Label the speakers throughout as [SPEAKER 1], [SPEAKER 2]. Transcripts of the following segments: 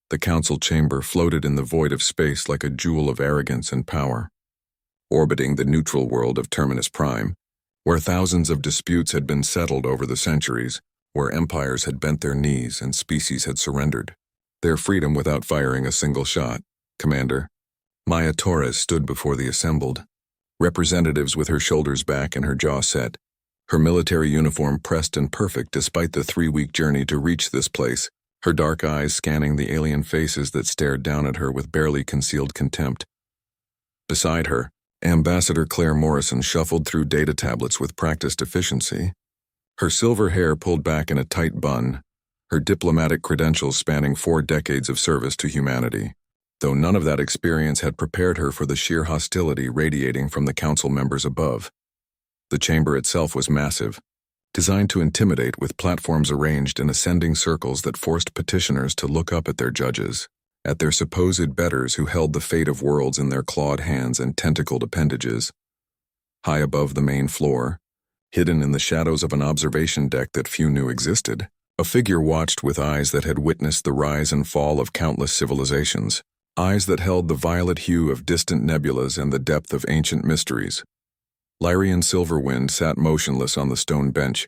[SPEAKER 1] The council chamber floated in the void of space like a jewel of arrogance and power. Orbiting the neutral world of Terminus Prime, where thousands of disputes had been settled over the centuries, where empires had bent their knees and species had surrendered their freedom without firing a single shot, Commander. Maya Torres stood before the assembled representatives with her shoulders back and her jaw set, her military uniform pressed and perfect despite the 3-week journey to reach this place, her dark eyes scanning the alien faces that stared down at her with barely concealed contempt. Beside her, Ambassador Claire Morrison shuffled through data tablets with practiced efficiency, her silver hair pulled back in a tight bun, her diplomatic credentials spanning 4 decades of service to humanity, though none of that experience had prepared her for the sheer hostility radiating from the council members above. The chamber itself was massive, designed to intimidate with platforms arranged in ascending circles that forced petitioners to look up at their judges, at their supposed betters who held the fate of worlds in their clawed hands and tentacled appendages. High above the main floor, hidden in the shadows of an observation deck that few knew existed, a figure watched with eyes that had witnessed the rise and fall of countless civilizations, eyes that held the violet hue of distant nebulas and the depth of ancient mysteries. Lyrian Silverwind sat motionless on the stone bench,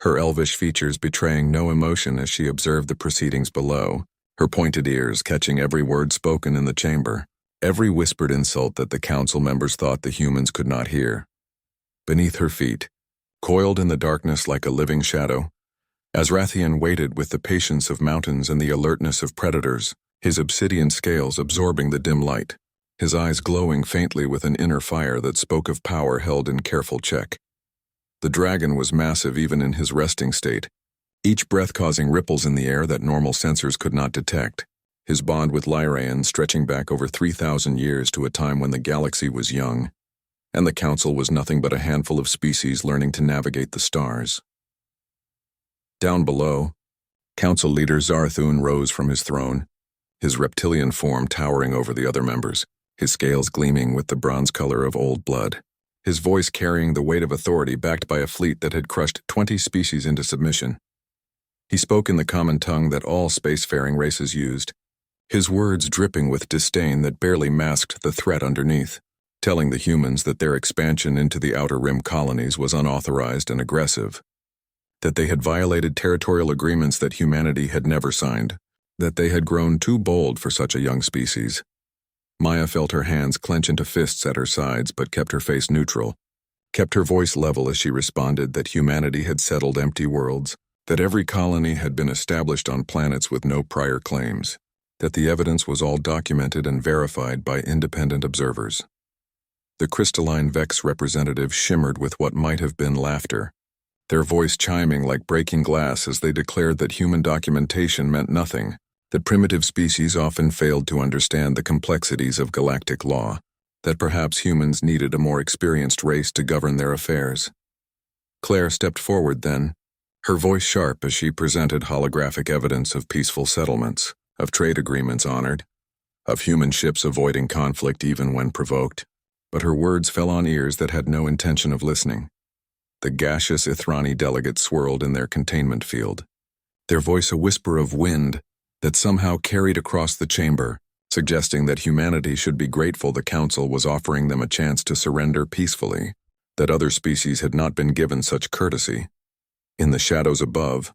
[SPEAKER 1] her elvish features betraying no emotion as she observed the proceedings below, her pointed ears catching every word spoken in the chamber, every whispered insult that the council members thought the humans could not hear. Beneath her feet, coiled in the darkness like a living shadow, Azrathian waited with the patience of mountains and the alertness of predators, his obsidian scales absorbing the dim light, his eyes glowing faintly with an inner fire that spoke of power held in careful check. The dragon was massive even in his resting state, each breath causing ripples in the air that normal sensors could not detect, his bond with Lyraean stretching back over 3,000 years to a time when the galaxy was young, and the council was nothing but a handful of species learning to navigate the stars. Down below, council leader Zarthun rose from his throne, his reptilian form towering over the other members, his scales gleaming with the bronze color of old blood, his voice carrying the weight of authority backed by a fleet that had crushed 20 species into submission. He spoke in the common tongue that all spacefaring races used, his words dripping with disdain that barely masked the threat underneath, telling the humans that their expansion into the Outer Rim colonies was unauthorized and aggressive, that they had violated territorial agreements that humanity had never signed, that they had grown too bold for such a young species. Maya felt her hands clench into fists at her sides but kept her face neutral, kept her voice level as she responded that humanity had settled empty worlds, that every colony had been established on planets with no prior claims, that the evidence was all documented and verified by independent observers. The crystalline Vex representative shimmered with what might have been laughter, their voice chiming like breaking glass as they declared that human documentation meant nothing, that primitive species often failed to understand the complexities of galactic law, that perhaps humans needed a more experienced race to govern their affairs. Claire stepped forward then, her voice sharp as she presented holographic evidence of peaceful settlements, of trade agreements honored, of human ships avoiding conflict even when provoked, but her words fell on ears that had no intention of listening. The gaseous Ithrani delegates swirled in their containment field, their voice a whisper of wind that somehow carried across the chamber, suggesting that humanity should be grateful the council was offering them a chance to surrender peacefully, that other species had not been given such courtesy. In the shadows above,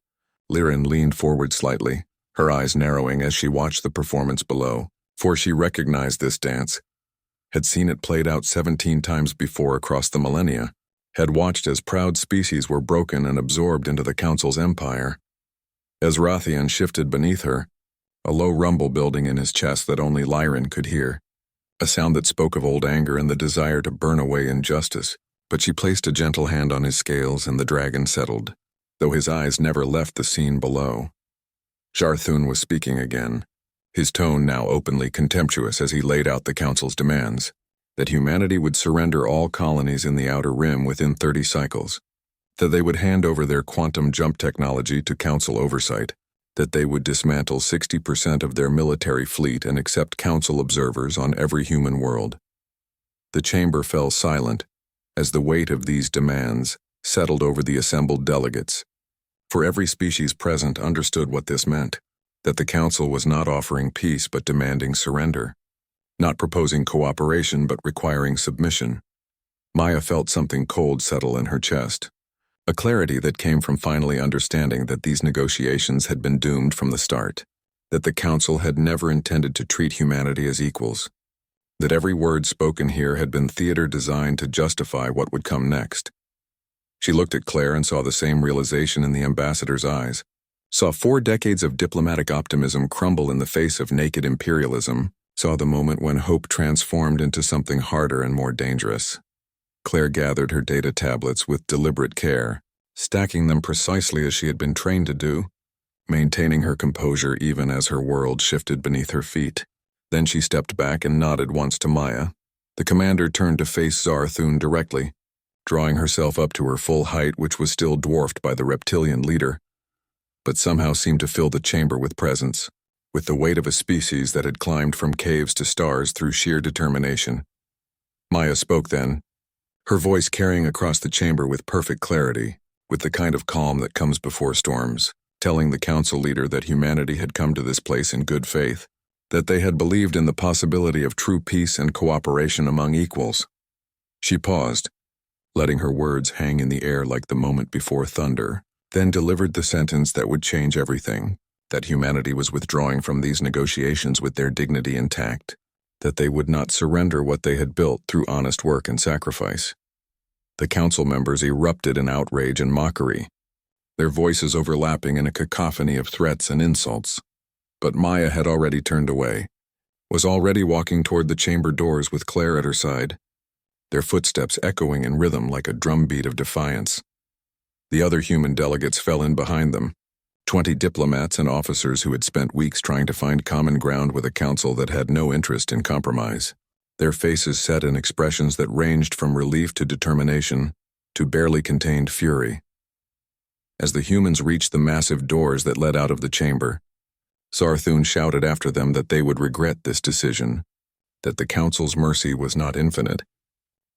[SPEAKER 1] Lyran leaned forward slightly, her eyes narrowing as she watched the performance below, for she recognized this dance, had seen it played out 17 times before across the millennia, had watched as proud species were broken and absorbed into the council's empire. As Rathian shifted beneath her, a low rumble building in his chest that only Lyran could hear, a sound that spoke of old anger and the desire to burn away injustice, but she placed a gentle hand on his scales and the dragon settled, though his eyes never left the scene below. Zarthun was speaking again, his tone now openly contemptuous as he laid out the council's demands, that humanity would surrender all colonies in the Outer Rim within 30 cycles, that they would hand over their quantum jump technology to council oversight, that they would dismantle 60% of their military fleet and accept council observers on every human world. The chamber fell silent as the weight of these demands settled over the assembled delegates, for every species present understood what this meant, that the Council was not offering peace but demanding surrender, not proposing cooperation but requiring submission. Maya felt something cold settle in her chest, a clarity that came from finally understanding that these negotiations had been doomed from the start, that the Council had never intended to treat humanity as equals, that every word spoken here had been theater designed to justify what would come next. She looked at Claire and saw the same realization in the ambassador's eyes, saw 4 decades of diplomatic optimism crumble in the face of naked imperialism, saw the moment when hope transformed into something harder and more dangerous. Claire gathered her data tablets with deliberate care, stacking them precisely as she had been trained to do, maintaining her composure even as her world shifted beneath her feet. Then she stepped back and nodded once to Maya. The commander turned to face Zarthun directly, drawing herself up to her full height, which was still dwarfed by the reptilian leader, but somehow seemed to fill the chamber with presence, with the weight of a species that had climbed from caves to stars through sheer determination. Maya spoke then, her voice carrying across the chamber with perfect clarity, with the kind of calm that comes before storms, telling the council leader that humanity had come to this place in good faith, that they had believed in the possibility of true peace and cooperation among equals. She paused, letting her words hang in the air like the moment before thunder, then delivered the sentence that would change everything, that humanity was withdrawing from these negotiations with their dignity intact, that they would not surrender what they had built through honest work and sacrifice. The council members erupted in outrage and mockery, their voices overlapping in a cacophony of threats and insults. But Maya had already turned away, was already walking toward the chamber doors with Claire at her side, their footsteps echoing in rhythm like a drumbeat of defiance. The other human delegates fell in behind them, 20 diplomats and officers who had spent weeks trying to find common ground with a council that had no interest in compromise, their faces set in expressions that ranged from relief to determination to barely contained fury. As the humans reached the massive doors that led out of the chamber, Zarthun shouted after them that they would regret this decision, that the council's mercy was not infinite,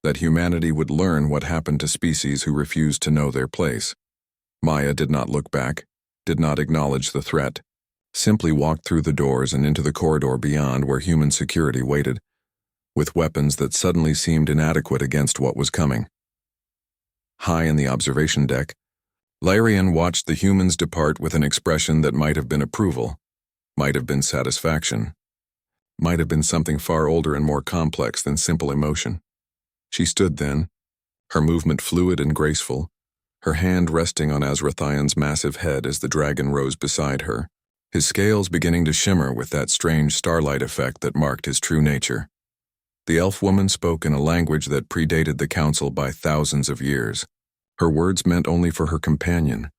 [SPEAKER 1] that humanity would learn what happened to species who refused to know their place. Maya did not look back, did not acknowledge the threat, simply walked through the doors and into the corridor beyond where human security waited, with weapons that suddenly seemed inadequate against what was coming. High in the observation deck, Larian watched the humans depart with an expression that might have been approval, might have been satisfaction, might have been something far older and more complex than simple emotion. She stood then, her movement fluid and graceful, her hand resting on Azrathian's massive head as the dragon rose beside her, his scales beginning to shimmer with that strange starlight effect that marked his true nature. The elf woman spoke in a language that predated the council by thousands of years. Her words meant only for her companion,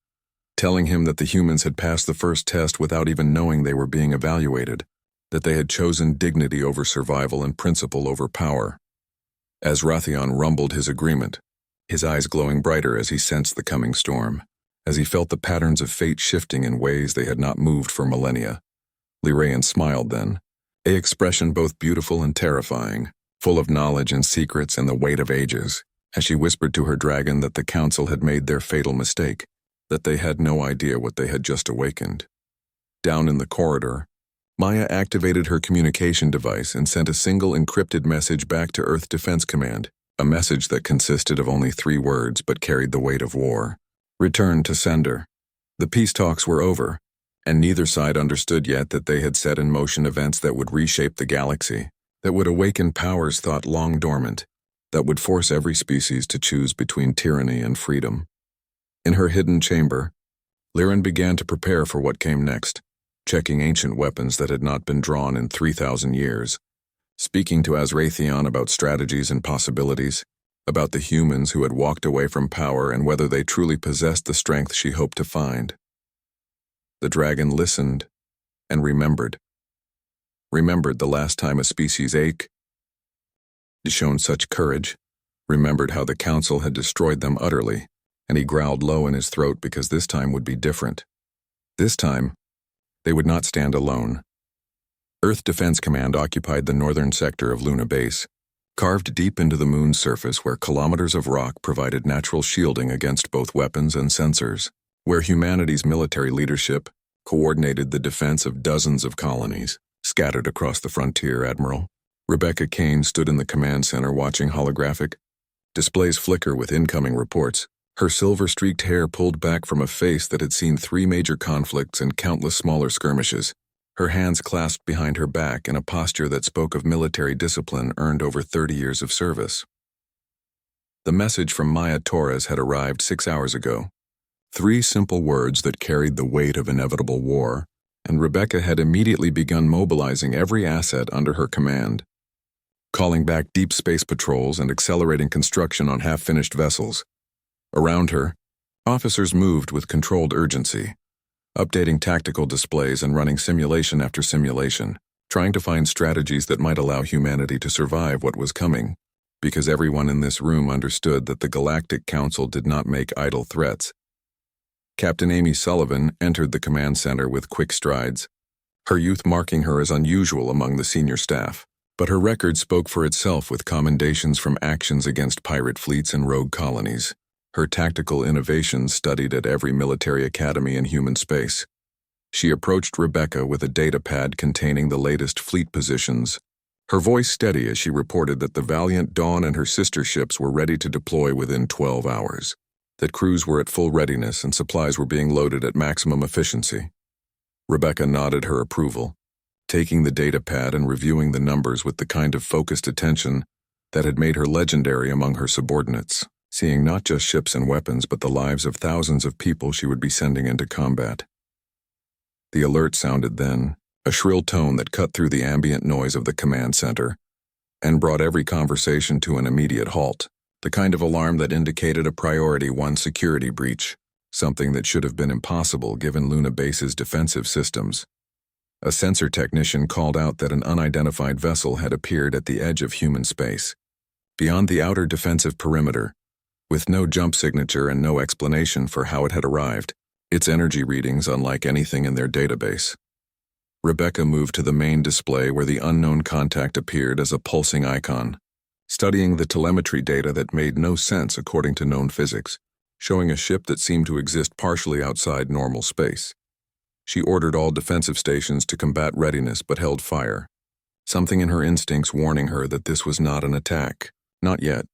[SPEAKER 1] telling him that the humans had passed the first test without even knowing they were being evaluated, that they had chosen dignity over survival and principle over power. Azrathian rumbled his agreement, his eyes glowing brighter as he sensed the coming storm, as he felt the patterns of fate shifting in ways they had not moved for millennia. Lirayan smiled then, an expression both beautiful and terrifying, full of knowledge and secrets and the weight of ages, as she whispered to her dragon that the council had made their fatal mistake, that they had no idea what they had just awakened. Down in the corridor, Maya activated her communication device and sent a single encrypted message back to Earth Defense Command, a message that consisted of only 3 words but carried the weight of war. Return to sender. The peace talks were over, and neither side understood yet that they had set in motion events that would reshape the galaxy, that would awaken powers thought long dormant, that would force every species to choose between tyranny and freedom. In her hidden chamber, Liren began to prepare for what came next, checking ancient weapons that had not been drawn in 3,000 years, speaking to Azrathian about strategies and possibilities, about the humans who had walked away from power and whether they truly possessed the strength she hoped to find. The dragon listened and remembered the last time a species had shown such courage, remembered how the council had destroyed them utterly, and he growled low in his throat because this time would be different. This time, they would not stand alone. Earth Defense Command occupied the northern sector of Luna Base, carved deep into the moon's surface where kilometers of rock provided natural shielding against both weapons and sensors, where humanity's military leadership, coordinated the defense of dozens of colonies scattered across the frontier, Admiral. Rebecca Kane stood in the command center watching holographic displays flicker with incoming reports, her silver-streaked hair pulled back from a face that had seen 3 major conflicts and countless smaller skirmishes, her hands clasped behind her back in a posture that spoke of military discipline earned over 30 years of service. The message from Maya Torres had arrived 6 hours ago. 3 simple words that carried the weight of inevitable war, and Rebecca had immediately begun mobilizing every asset under her command, calling back deep space patrols and accelerating construction on half-finished vessels. Around her, officers moved with controlled urgency, updating tactical displays and running simulation after simulation, trying to find strategies that might allow humanity to survive what was coming, because everyone in this room understood that the Galactic Council did not make idle threats. Captain Amy Sullivan entered the command center with quick strides, her youth marking her as unusual among the senior staff. But her record spoke for itself with commendations from actions against pirate fleets and rogue colonies, her tactical innovations studied at every military academy in human space. She approached Rebecca with a data pad containing the latest fleet positions, her voice steady as she reported that the Valiant Dawn and her sister ships were ready to deploy within 12 hours, that crews were at full readiness and supplies were being loaded at maximum efficiency. Rebecca nodded her approval, taking the data pad and reviewing the numbers with the kind of focused attention that had made her legendary among her subordinates, seeing not just ships and weapons but the lives of thousands of people she would be sending into combat. The alert sounded then, a shrill tone that cut through the ambient noise of the command center and brought every conversation to an immediate halt, the kind of alarm that indicated a Priority 1 security breach, something that should have been impossible given Luna Base's defensive systems. A sensor technician called out that an unidentified vessel had appeared at the edge of human space, beyond the outer defensive perimeter, with no jump signature and no explanation for how it had arrived, its energy readings unlike anything in their database. Rebecca moved to the main display where the unknown contact appeared as a pulsing icon, studying the telemetry data that made no sense according to known physics, showing a ship that seemed to exist partially outside normal space. She ordered all defensive stations to combat readiness but held fire, something in her instincts warning her that this was not an attack, not yet,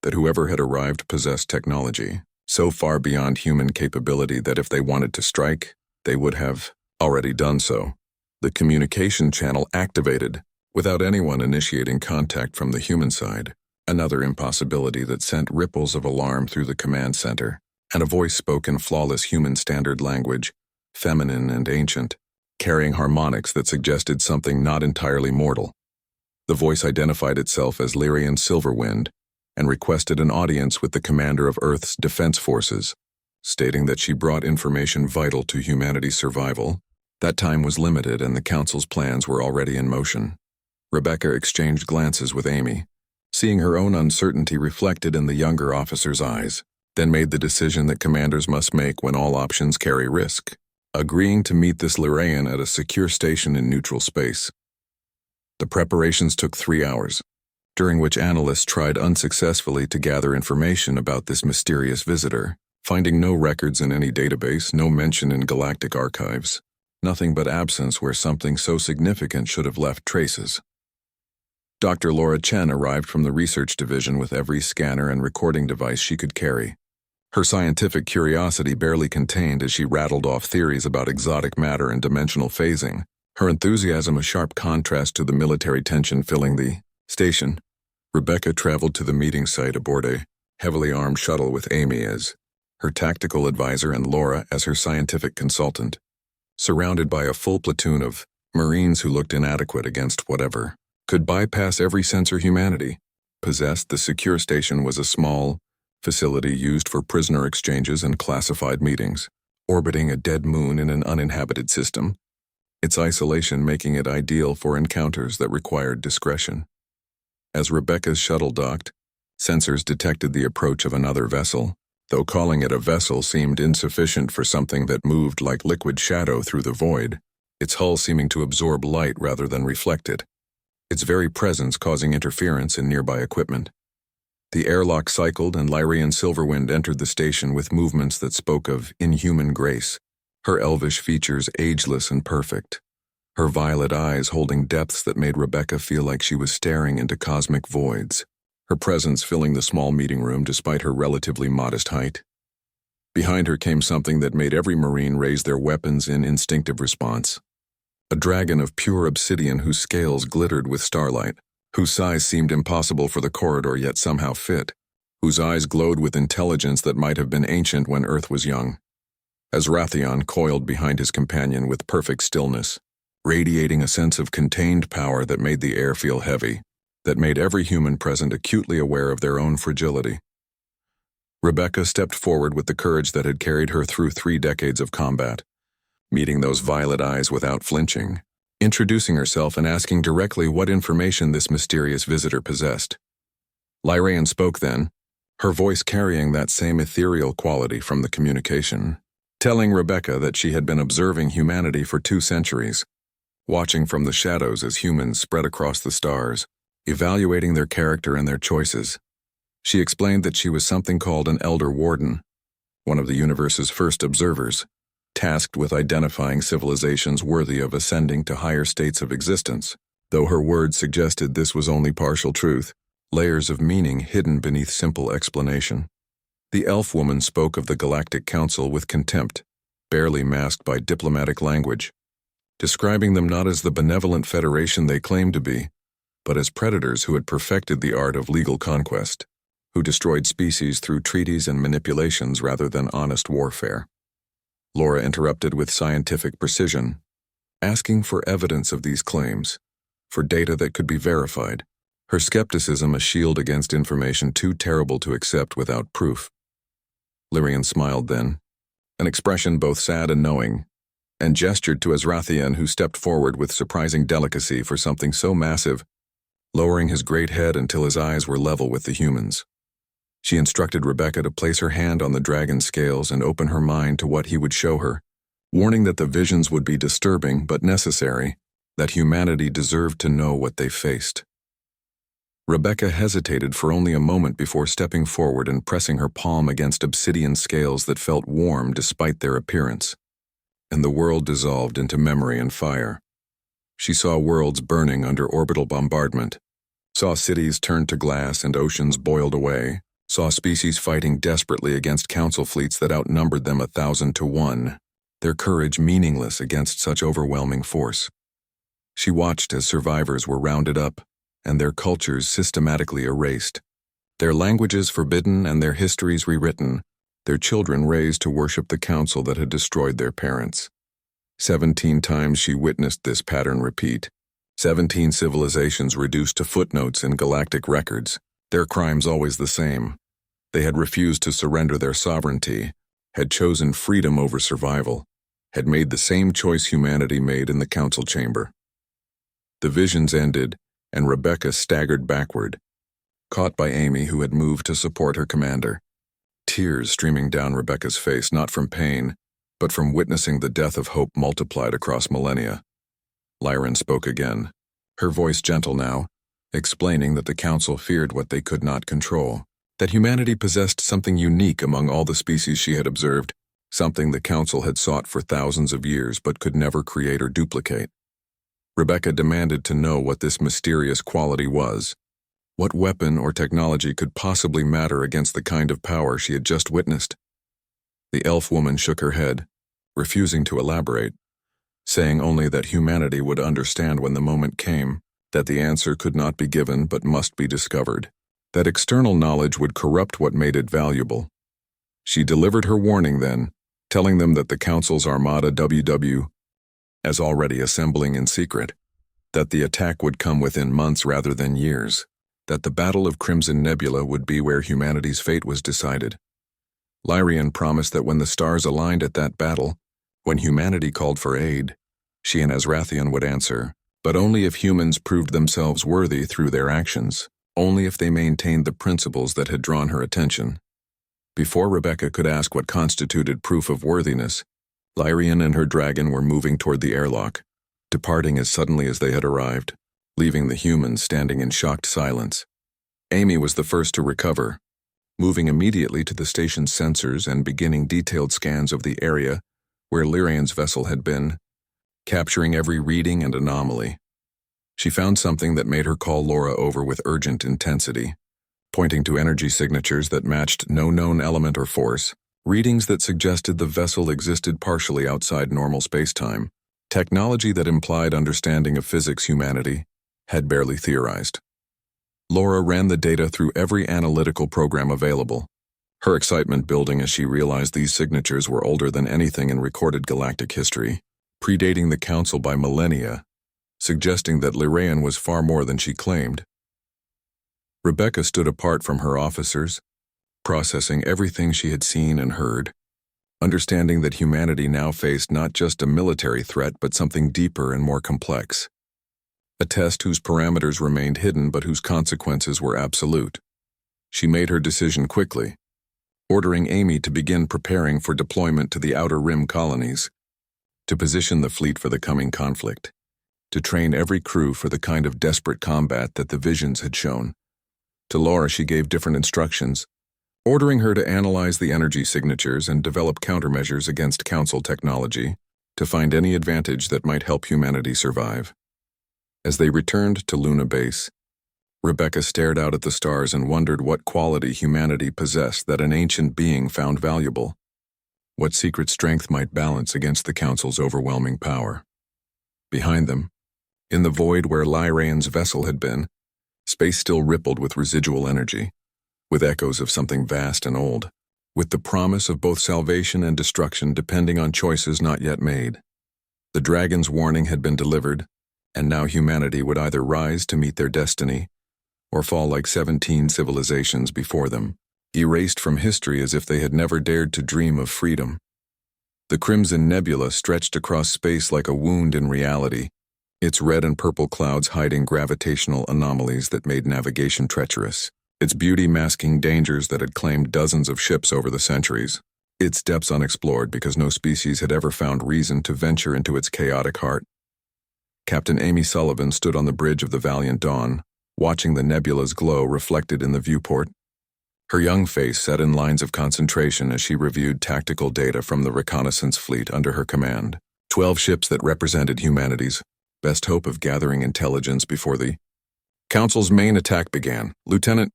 [SPEAKER 1] that whoever had arrived possessed technology so far beyond human capability that if they wanted to strike, they would have already done so. The communication channel activated without anyone initiating contact from the human side, another impossibility that sent ripples of alarm through the command center, and a voice spoke in flawless human standard language, feminine and ancient, carrying harmonics that suggested something not entirely mortal. The voice identified itself as Lyrian Silverwind and requested an audience with the commander of Earth's defense forces, stating that she brought information vital to humanity's survival. That time was limited and the Council's plans were already in motion. Rebecca exchanged glances with Amy, seeing her own uncertainty reflected in the younger officer's eyes, then made the decision that commanders must make when all options carry risk, agreeing to meet this Lyrian at a secure station in neutral space. The preparations took 3 hours, during which analysts tried unsuccessfully to gather information about this mysterious visitor, finding no records in any database, no mention in galactic archives, nothing but absence where something so significant should have left traces. Dr. Laura Chen arrived from the research division with every scanner and recording device she could carry, her scientific curiosity barely contained as she rattled off theories about exotic matter and dimensional phasing, her enthusiasm a sharp contrast to the military tension filling the station. Rebecca traveled to the meeting site aboard a heavily armed shuttle with Amy as her tactical advisor and Laura as her scientific consultant, surrounded by a full platoon of Marines who looked inadequate against whatever could bypass every sensor humanity possessed. The secure station was a small facility used for prisoner exchanges and classified meetings, orbiting a dead moon in an uninhabited system, its isolation making it ideal for encounters that required discretion. As Rebecca's shuttle docked, sensors detected the approach of another vessel, though calling it a vessel seemed insufficient for something that moved like liquid shadow through the void, its hull seeming to absorb light rather than reflect it, its very presence causing interference in nearby equipment. The airlock cycled and Lyrian Silverwind entered the station with movements that spoke of inhuman grace, her elvish features ageless and perfect, her violet eyes holding depths that made Rebecca feel like she was staring into cosmic voids, her presence filling the small meeting room despite her relatively modest height. Behind her came something that made every Marine raise their weapons in instinctive response. A dragon of pure obsidian whose scales glittered with starlight, whose size seemed impossible for the corridor yet somehow fit, whose eyes glowed with intelligence that might have been ancient when Earth was young. As Wrathion coiled behind his companion with perfect stillness, radiating a sense of contained power that made the air feel heavy, that made every human present acutely aware of their own fragility. Rebecca stepped forward with the courage that had carried her through 3 decades of combat, meeting those violet eyes without flinching, introducing herself and asking directly what information this mysterious visitor possessed. Lyraean spoke then, her voice carrying that same ethereal quality from the communication, telling Rebecca that she had been observing humanity for 2 centuries, watching from the shadows as humans spread across the stars, evaluating their character and their choices. She explained that she was something called an Elder Warden, one of the universe's first observers, tasked with identifying civilizations worthy of ascending to higher states of existence. Though her words suggested this was only partial truth, layers of meaning hidden beneath simple explanation. The elf woman spoke of the Galactic Council with contempt, barely masked by diplomatic language, describing them not as the benevolent federation they claimed to be, but as predators who had perfected the art of legal conquest, who destroyed species through treaties and manipulations rather than honest warfare. Laura interrupted with scientific precision, asking for evidence of these claims, for data that could be verified, her skepticism a shield against information too terrible to accept without proof. Lyraean smiled then, an expression both sad and knowing, and gestured to Azrathian, who stepped forward with surprising delicacy for something so massive, lowering his great head until his eyes were level with the humans. She instructed Rebecca to place her hand on the dragon's scales and open her mind to what he would show her, warning that the visions would be disturbing but necessary, that humanity deserved to know what they faced. Rebecca hesitated for only a moment before stepping forward and pressing her palm against obsidian scales that felt warm despite their appearance. And the world dissolved into memory and fire. She saw worlds burning under orbital bombardment, saw cities turned to glass and oceans boiled away, saw species fighting desperately against council fleets that outnumbered them 1,000 to 1, their courage meaningless against such overwhelming force. She watched as survivors were rounded up, and their cultures systematically erased, their languages forbidden and their histories rewritten, their children raised to worship the council that had destroyed their parents. 17 times she witnessed this pattern repeat, 17 civilizations reduced to footnotes in galactic records, their crimes always the same. They had refused to surrender their sovereignty, had chosen freedom over survival, had made the same choice humanity made in the council chamber. The visions ended, and Rebecca staggered backward, caught by Amy, who had moved to support her commander. Tears streaming down Rebecca's face, not from pain, but from witnessing the death of hope multiplied across millennia. Lyraean spoke again, her voice gentle now, explaining that the council feared what they could not control, that humanity possessed something unique among all the species she had observed, something the council had sought for thousands of years but could never create or duplicate. Rebecca demanded to know what this mysterious quality was. What weapon or technology could possibly matter against the kind of power she had just witnessed? The elf woman shook her head, refusing to elaborate, saying only that humanity would understand when the moment came, that the answer could not be given but must be discovered, that external knowledge would corrupt what made it valuable. She delivered her warning then, telling them that the Council's Armada WW as already assembling in secret, that the attack would come within months rather than years, that the Battle of Crimson Nebula would be where humanity's fate was decided. Lyraean promised that when the stars aligned at that battle, when humanity called for aid, she and Azrathian would answer, but only if humans proved themselves worthy through their actions, only if they maintained the principles that had drawn her attention. Before Rebecca could ask what constituted proof of worthiness, Lyraean and her dragon were moving toward the airlock, departing as suddenly as they had arrived, leaving the humans standing in shocked silence. Amy was the first to recover, moving immediately to the station's sensors and beginning detailed scans of the area, where Lyrian's vessel had been, capturing every reading and anomaly. She found something that made her call Laura over with urgent intensity, pointing to energy signatures that matched no known element or force, readings that suggested the vessel existed partially outside normal space-time, technology that implied understanding of physics humanity had barely theorized. Laura ran the data through every analytical program available, her excitement building as she realized these signatures were older than anything in recorded galactic history, predating the Council by millennia, suggesting that Lyrian was far more than she claimed. Rebecca stood apart from her officers, processing everything she had seen and heard, understanding that humanity now faced not just a military threat but something deeper and more complex. A test whose parameters remained hidden but whose consequences were absolute. She made her decision quickly, ordering Amy to begin preparing for deployment to the Outer Rim colonies, to position the fleet for the coming conflict, to train every crew for the kind of desperate combat that the visions had shown. To Laura she gave different instructions, ordering her to analyze the energy signatures and develop countermeasures against Council technology to find any advantage that might help humanity survive. As they returned to Luna Base, Rebecca stared out at the stars and wondered what quality humanity possessed that an ancient being found valuable. What secret strength might balance against the Council's overwhelming power? Behind them, in the void where Lyrian's vessel had been, space still rippled with residual energy, with echoes of something vast and old, with the promise of both salvation and destruction depending on choices not yet made. The dragon's warning had been delivered, and now humanity would either rise to meet their destiny or fall like 17 civilizations before them, erased from history as if they had never dared to dream of freedom. The Crimson Nebula stretched across space like a wound in reality, its red and purple clouds hiding gravitational anomalies that made navigation treacherous, its beauty masking dangers that had claimed dozens of ships over the centuries, its depths unexplored because no species had ever found reason to venture into its chaotic heart. Captain Amy Sullivan stood on the bridge of the Valiant Dawn, watching the nebula's glow reflected in the viewport. Her young face set in lines of concentration as she reviewed tactical data from the reconnaissance fleet under her command. 12 ships that represented humanity's best hope of gathering intelligence before the Council's main attack began. Lieutenant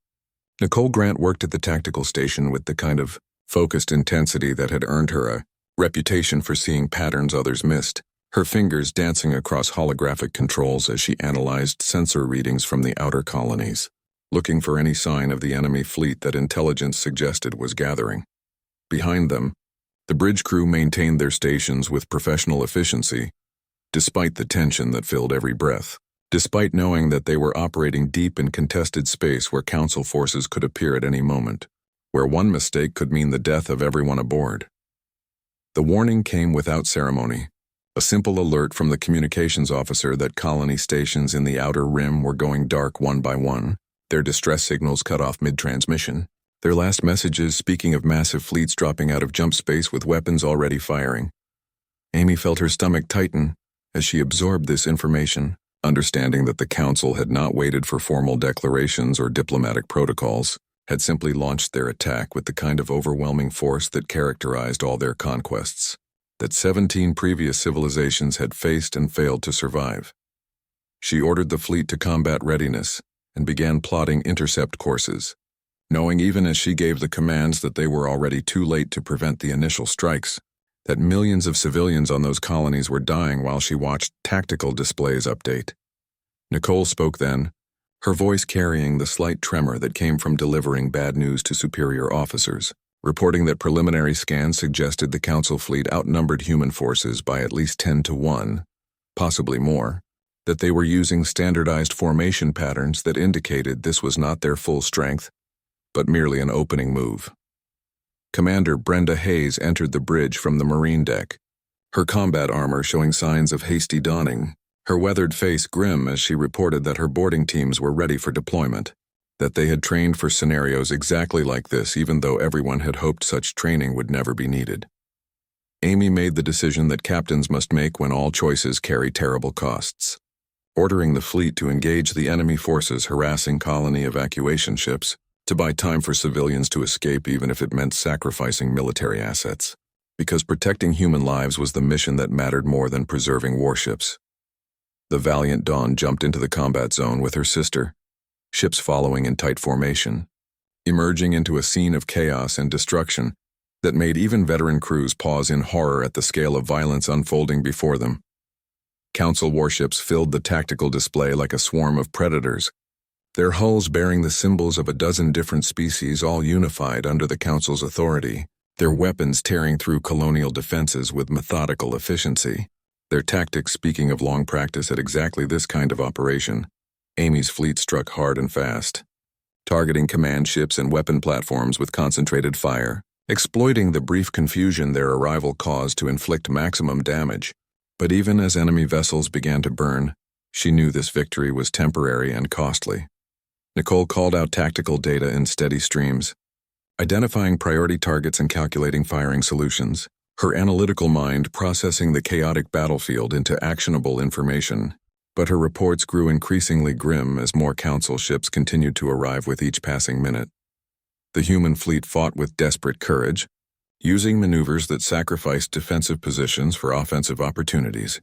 [SPEAKER 1] Nicole Grant worked at the tactical station with the kind of focused intensity that had earned her a reputation for seeing patterns others missed, her fingers dancing across holographic controls as she analyzed sensor readings from the outer colonies, looking for any sign of the enemy fleet that intelligence suggested was gathering. Behind them, the bridge crew maintained their stations with professional efficiency, despite the tension that filled every breath, despite knowing that they were operating deep in contested space where Council forces could appear at any moment, where one mistake could mean the death of everyone aboard. The warning came without ceremony, a simple alert from the communications officer that colony stations in the Outer Rim were going dark one by one, their distress signals cut off mid-transmission, their last messages speaking of massive fleets dropping out of jump space with weapons already firing. Amy felt her stomach tighten as she absorbed this information, understanding that the Council had not waited for formal declarations or diplomatic protocols, had simply launched their attack with the kind of overwhelming force that characterized all their conquests, that 17 previous civilizations had faced and failed to survive. She ordered the fleet to combat readiness and began plotting intercept courses, knowing even as she gave the commands that they were already too late to prevent the initial strikes, that millions of civilians on those colonies were dying while she watched tactical displays update. Nicole spoke then, her voice carrying the slight tremor that came from delivering bad news to superior officers, reporting that preliminary scans suggested the Council fleet outnumbered human forces by at least 10 to 1, possibly more, that they were using standardized formation patterns that indicated this was not their full strength, but merely an opening move. Commander Brenda Hayes entered the bridge from the Marine deck, her combat armor showing signs of hasty donning, her weathered face grim as she reported that her boarding teams were ready for deployment, that they had trained for scenarios exactly like this even though everyone had hoped such training would never be needed. Amy made the decision that captains must make when all choices carry terrible costs, ordering the fleet to engage the enemy forces harassing colony evacuation ships, to buy time for civilians to escape even if it meant sacrificing military assets. because protecting human lives was the mission that mattered more than preserving warships. The valiant Dawn jumped into the combat zone with her sister, ships following in tight formation, emerging into a scene of chaos and destruction that made even veteran crews pause in horror at the scale of violence unfolding before them. Council warships filled the tactical display like a swarm of predators, their hulls bearing the symbols of a dozen different species all unified under the Council's authority, their weapons tearing through colonial defenses with methodical efficiency, their tactics speaking of long practice at exactly this kind of operation. Amy's fleet struck hard and fast, targeting command ships and weapon platforms with concentrated fire, exploiting the brief confusion their arrival caused to inflict maximum damage. But even as enemy vessels began to burn, she knew this victory was temporary and costly. Nicole called out tactical data in steady streams, identifying priority targets and calculating firing solutions, her analytical mind processing the chaotic battlefield into actionable information. But her reports grew increasingly grim as more Council ships continued to arrive with each passing minute. The human fleet fought with desperate courage, using maneuvers that sacrificed defensive positions for offensive opportunities,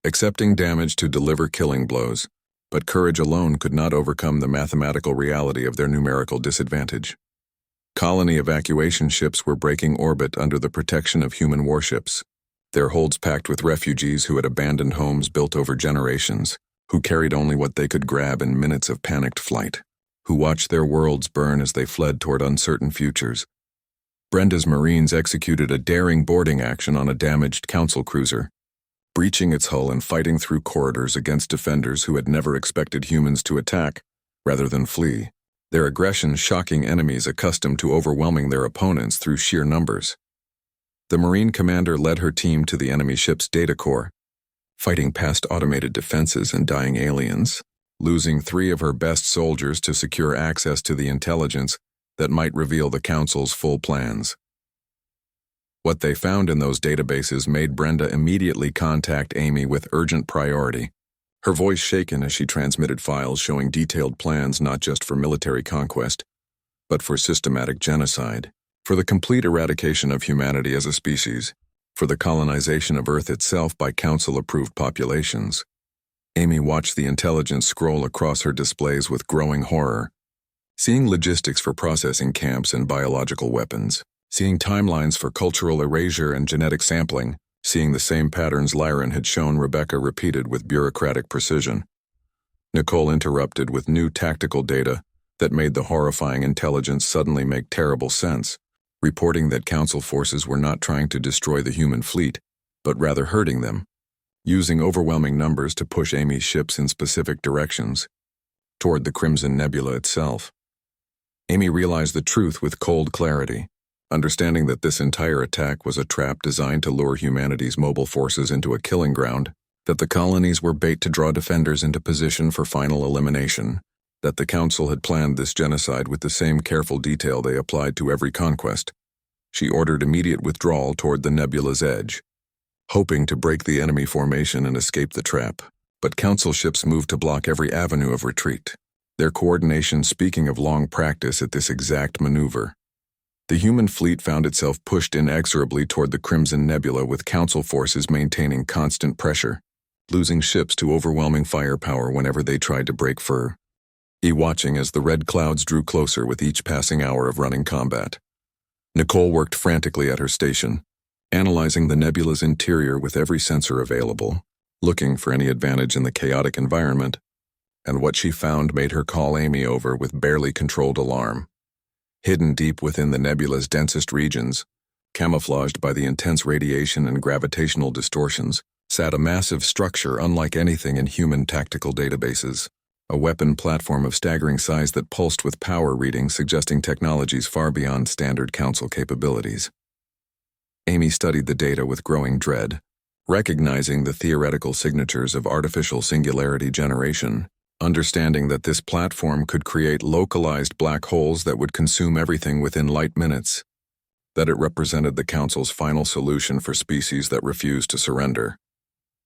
[SPEAKER 1] accepting damage to deliver killing blows, but courage alone could not overcome the mathematical reality of their numerical disadvantage. Colony evacuation ships were breaking orbit under the protection of human warships, their holds packed with refugees who had abandoned homes built over generations, who carried only what they could grab in minutes of panicked flight, who watched their worlds burn as they fled toward uncertain futures. Brenda's Marines executed a daring boarding action on a damaged Council cruiser, breaching its hull and fighting through corridors against defenders who had never expected humans to attack, rather than flee, their aggression shocking enemies accustomed to overwhelming their opponents through sheer numbers. The Marine commander led her team to the enemy ship's data core, fighting past automated defenses and dying aliens, losing 3 of her best soldiers to secure access to the intelligence that might reveal the Council's full plans. What they found in those databases made Brenda immediately contact Amy with urgent priority, her voice shaken as she transmitted files showing detailed plans not just for military conquest, but for systematic genocide, for the complete eradication of humanity as a species, for the colonization of Earth itself by Council-approved populations. Amy watched the intelligence scroll across her displays with growing horror, seeing logistics for processing camps and biological weapons, seeing timelines for cultural erasure and genetic sampling, seeing the same patterns Lyran had shown Rebecca repeated with bureaucratic precision. Nicole interrupted with new tactical data that made the horrifying intelligence suddenly make terrible sense, reporting that Council forces were not trying to destroy the human fleet, but rather hurting them, using overwhelming numbers to push Amy's ships in specific directions, toward the Crimson Nebula itself. Amy realized the truth with cold clarity, understanding that this entire attack was a trap designed to lure humanity's mobile forces into a killing ground, that the colonies were bait to draw defenders into position for final elimination, that the Council had planned this genocide with the same careful detail they applied to every conquest. She ordered immediate withdrawal toward the nebula's edge, hoping to break the enemy formation and escape the trap, but Council ships moved to block every avenue of retreat, their coordination speaking of long practice at this exact maneuver. The human fleet found itself pushed inexorably toward the Crimson Nebula with Council forces maintaining constant pressure, losing ships to overwhelming firepower whenever they tried to break free, watching as the red clouds drew closer with each passing hour of running combat. Nicole worked frantically at her station, analyzing the nebula's interior with every sensor available, looking for any advantage in the chaotic environment, and what she found made her call Amy over with barely controlled alarm. Hidden deep within the nebula's densest regions, camouflaged by the intense radiation and gravitational distortions, sat a massive structure unlike anything in human tactical databases, a weapon platform of staggering size that pulsed with power readings suggesting technologies far beyond standard Council capabilities. Amy studied the data with growing dread, recognizing the theoretical signatures of artificial singularity generation, understanding that this platform could create localized black holes that would consume everything within light minutes, that it represented the Council's final solution for species that refused to surrender.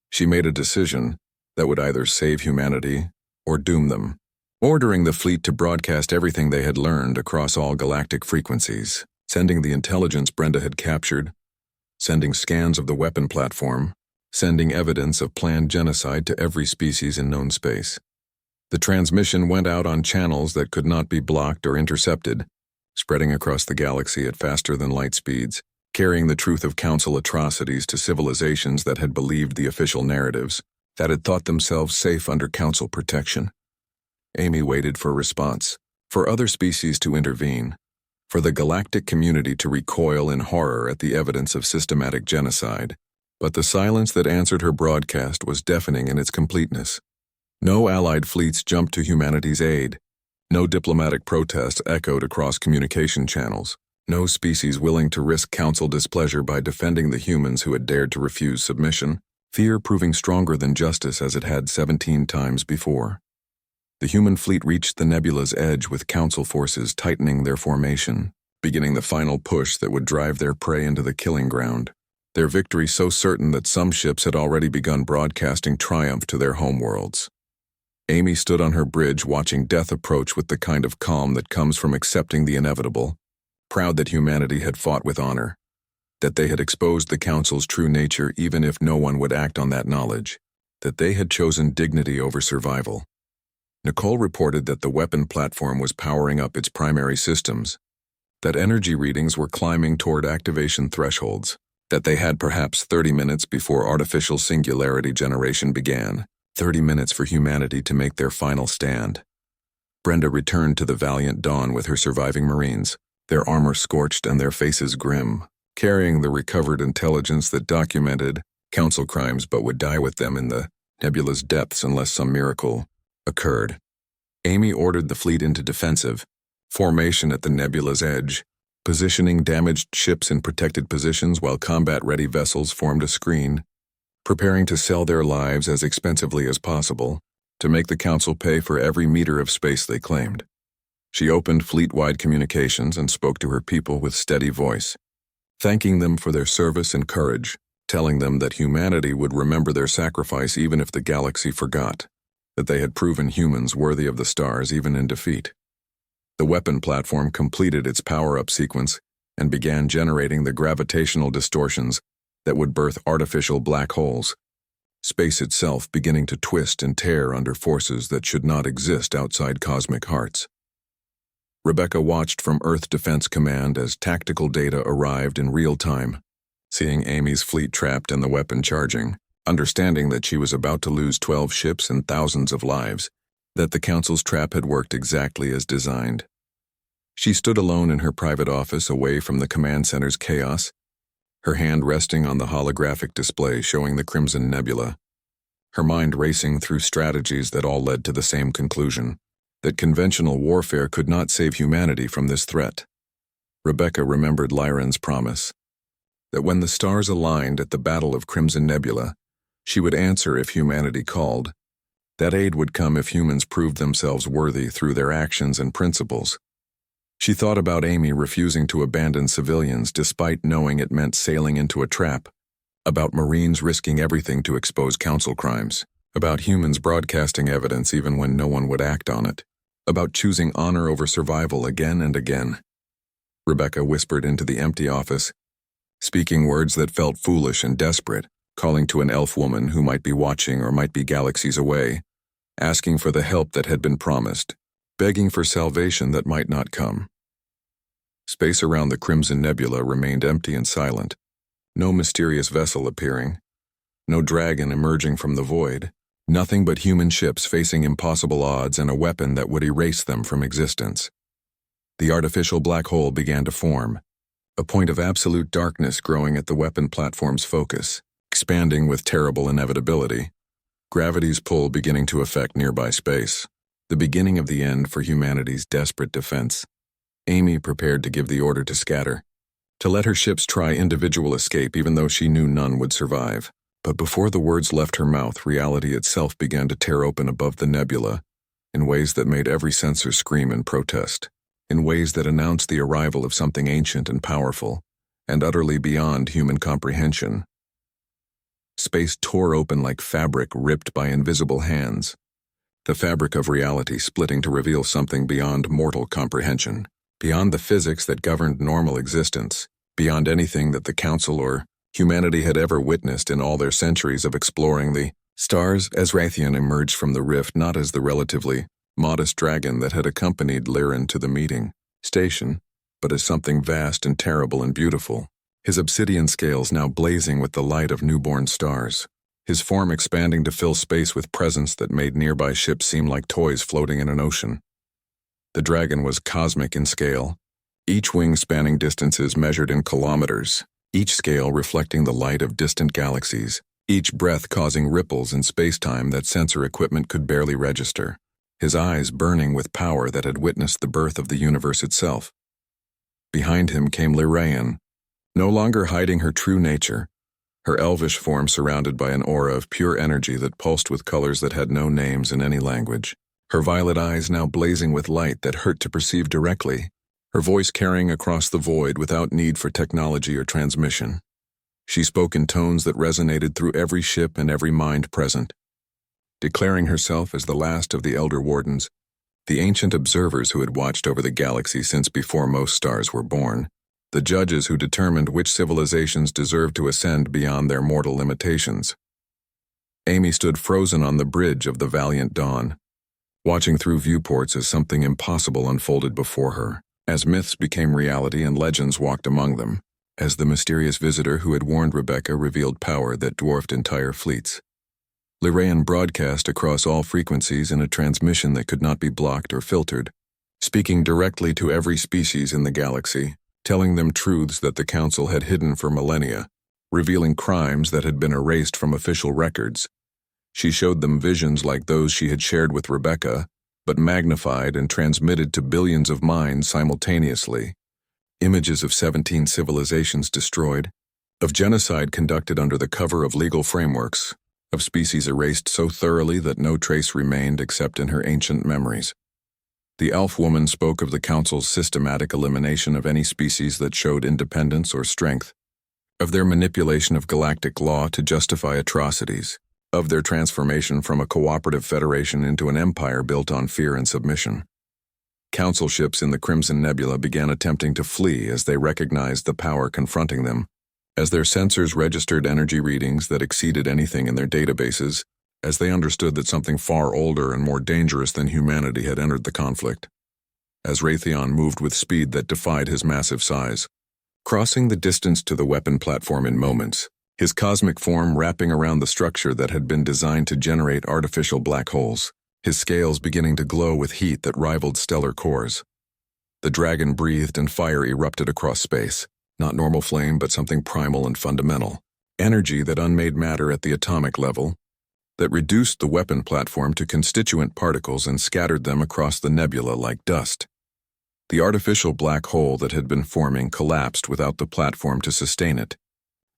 [SPEAKER 1] She made a decision that would either save humanity or doom them, ordering the fleet to broadcast everything they had learned across all galactic frequencies, sending the intelligence Brenda had captured, sending scans of the weapon platform, sending evidence of planned genocide to every species in known space. The transmission went out on channels that could not be blocked or intercepted, spreading across the galaxy at faster than light speeds, carrying the truth of Council atrocities to civilizations that had believed the official narratives, that had thought themselves safe under Council protection. Amy waited for a response, for other species to intervene, for the galactic community to recoil in horror at the evidence of systematic genocide. But the silence that answered her broadcast was deafening in its completeness. No allied fleets jumped to humanity's aid. No diplomatic protests echoed across communication channels. No species willing to risk Council displeasure by defending the humans who had dared to refuse submission, fear proving stronger than justice as it had 17 times before. The human fleet reached the nebula's edge with Council forces tightening their formation, beginning the final push that would drive their prey into the killing ground. Their victory so certain that some ships had already begun broadcasting triumph to their homeworlds. Amy stood on her bridge watching death approach with the kind of calm that comes from accepting the inevitable, proud that humanity had fought with honor, that they had exposed the Council's true nature even if no one would act on that knowledge, that they had chosen dignity over survival. Nicole reported that the weapon platform was powering up its primary systems, that energy readings were climbing toward activation thresholds, that they had perhaps 30 minutes before artificial singularity generation began, 30 minutes for humanity to make their final stand. Brenda returned to the valiant dawn with her surviving Marines, their armor scorched and their faces grim, carrying the recovered intelligence that documented Council crimes but would die with them in the nebula's depths unless some miracle occurred. Amy ordered the fleet into defensive formation at the nebula's edge, positioning damaged ships in protected positions while combat-ready vessels formed a screen, preparing to sell their lives as expensively as possible to make the Council pay for every meter of space they claimed. She opened fleet-wide communications and spoke to her people with steady voice, thanking them for their service and courage, telling them that humanity would remember their sacrifice even if the galaxy forgot, that they had proven humans worthy of the stars even in defeat. The weapon platform completed its power-up sequence and began generating the gravitational distortions that would birth artificial black holes, space itself beginning to twist and tear under forces that should not exist outside cosmic hearts. Rebecca watched from Earth Defense Command as tactical data arrived in real time, seeing Amy's fleet trapped and the weapon charging, understanding that she was about to lose 12 ships and thousands of lives, that the Council's trap had worked exactly as designed. She stood alone in her private office away from the command center's chaos, her hand resting on the holographic display showing the Crimson Nebula, her mind racing through strategies that all led to the same conclusion, that conventional warfare could not save humanity from this threat. Rebecca remembered Lyran's promise, that when the stars aligned at the Battle of Crimson Nebula, she would answer if humanity called. That aid would come if humans proved themselves worthy through their actions and principles. She thought about Amy refusing to abandon civilians despite knowing it meant sailing into a trap, about Marines risking everything to expose Council crimes, about humans broadcasting evidence even when no one would act on it, about choosing honor over survival again and again. Rebecca whispered into the empty office, speaking words that felt foolish and desperate, calling to an elf woman who might be watching or might be galaxies away, asking for the help that had been promised, begging for salvation that might not come. Space around the Crimson Nebula remained empty and silent, no mysterious vessel appearing, no dragon emerging from the void, nothing but human ships facing impossible odds and a weapon that would erase them from existence. The artificial black hole began to form, a point of absolute darkness growing at the weapon platform's focus, expanding with terrible inevitability, gravity's pull beginning to affect nearby space, the beginning of the end for humanity's desperate defense. Amy prepared to give the order to scatter, to let her ships try individual escape even though she knew none would survive. But before the words left her mouth, reality itself began to tear open above the nebula, in ways that made every sensor scream in protest, in ways that announced the arrival of something ancient and powerful, and utterly beyond human comprehension. Space tore open like fabric ripped by invisible hands, the fabric of reality splitting to reveal something beyond mortal comprehension, beyond the physics that governed normal existence, beyond anything that the Council or humanity had ever witnessed in all their centuries of exploring the stars. As Raytheon emerged from the rift not as the relatively modest dragon that had accompanied Lyran to the meeting station, but as something vast and terrible and beautiful, his obsidian scales now blazing with the light of newborn stars, his form expanding to fill space with presence that made nearby ships seem like toys floating in an ocean. The dragon was cosmic in scale, each wing spanning distances measured in kilometers, each scale reflecting the light of distant galaxies, each breath causing ripples in space-time that sensor equipment could barely register, his eyes burning with power that had witnessed the birth of the universe itself. Behind him came Lyran, no longer hiding her true nature, her elvish form surrounded by an aura of pure energy that pulsed with colors that had no names in any language, her violet eyes now blazing with light that hurt to perceive directly, her voice carrying across the void without need for technology or transmission. She spoke in tones that resonated through every ship and every mind present. Declaring herself as the last of the Elder Wardens, the ancient observers who had watched over the galaxy since before most stars were born, the judges who determined which civilizations deserved to ascend beyond their mortal limitations. Amy stood frozen on the bridge of the Valiant Dawn, watching through viewports as something impossible unfolded before her, as myths became reality and legends walked among them, as the mysterious visitor who had warned Rebecca revealed power that dwarfed entire fleets. Lyran broadcast across all frequencies in a transmission that could not be blocked or filtered, speaking directly to every species in the galaxy, telling them truths that the Council had hidden for millennia, revealing crimes that had been erased from official records. She showed them visions like those she had shared with Rebecca, but magnified and transmitted to billions of minds simultaneously. Images of 17 civilizations destroyed, of genocide conducted under the cover of legal frameworks, of species erased so thoroughly that no trace remained except in her ancient memories. The elf woman spoke of the Council's systematic elimination of any species that showed independence or strength, of their manipulation of galactic law to justify atrocities, of their transformation from a cooperative federation into an empire built on fear and submission. Council ships in the Crimson Nebula began attempting to flee as they recognized the power confronting them, as their sensors registered energy readings that exceeded anything in their databases, as they understood that something far older and more dangerous than humanity had entered the conflict. As Raytheon moved with speed that defied his massive size, crossing the distance to the weapon platform in moments, his cosmic form wrapping around the structure that had been designed to generate artificial black holes, his scales beginning to glow with heat that rivaled stellar cores. The dragon breathed and fire erupted across space, not normal flame but something primal and fundamental, energy that unmade matter at the atomic level, that reduced the weapon platform to constituent particles and scattered them across the nebula like dust. The artificial black hole that had been forming collapsed without the platform to sustain it,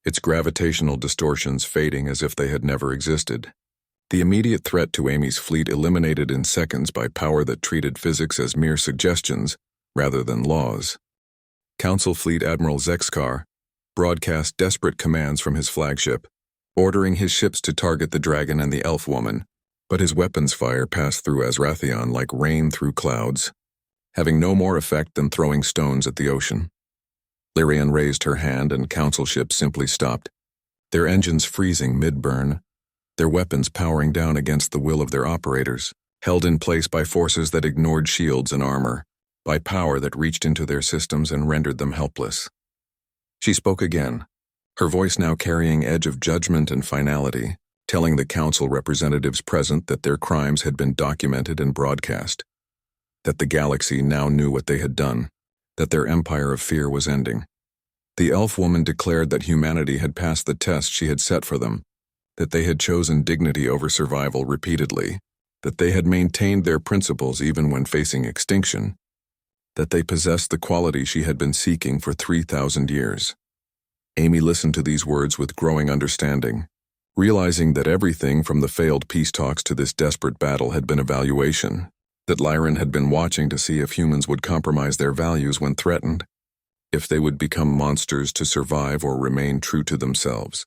[SPEAKER 1] its gravitational distortions fading as if they had never existed. The immediate threat to Amy's fleet eliminated in seconds by power that treated physics as mere suggestions rather than laws. Council Fleet Admiral Zexkar broadcast desperate commands from his flagship, ordering his ships to target the dragon and the elf woman, but his weapons fire passed through Azrathion like rain through clouds, having no more effect than throwing stones at the ocean. Lyrian raised her hand and Council ships simply stopped, their engines freezing mid-burn, their weapons powering down against the will of their operators, held in place by forces that ignored shields and armor, by power that reached into their systems and rendered them helpless. She spoke again, her voice now carrying edge of judgment and finality, telling the Council representatives present that their crimes had been documented and broadcast, that the galaxy now knew what they had done, that their empire of fear was ending. The elf woman declared that humanity had passed the test she had set for them, that they had chosen dignity over survival repeatedly, that they had maintained their principles even when facing extinction, that they possessed the quality she had been seeking for 3,000 years. Amy listened to these words with growing understanding, realizing that everything from the failed peace talks to this desperate battle had been evaluation, that Lyran had been watching to see if humans would compromise their values when threatened, if they would become monsters to survive or remain true to themselves.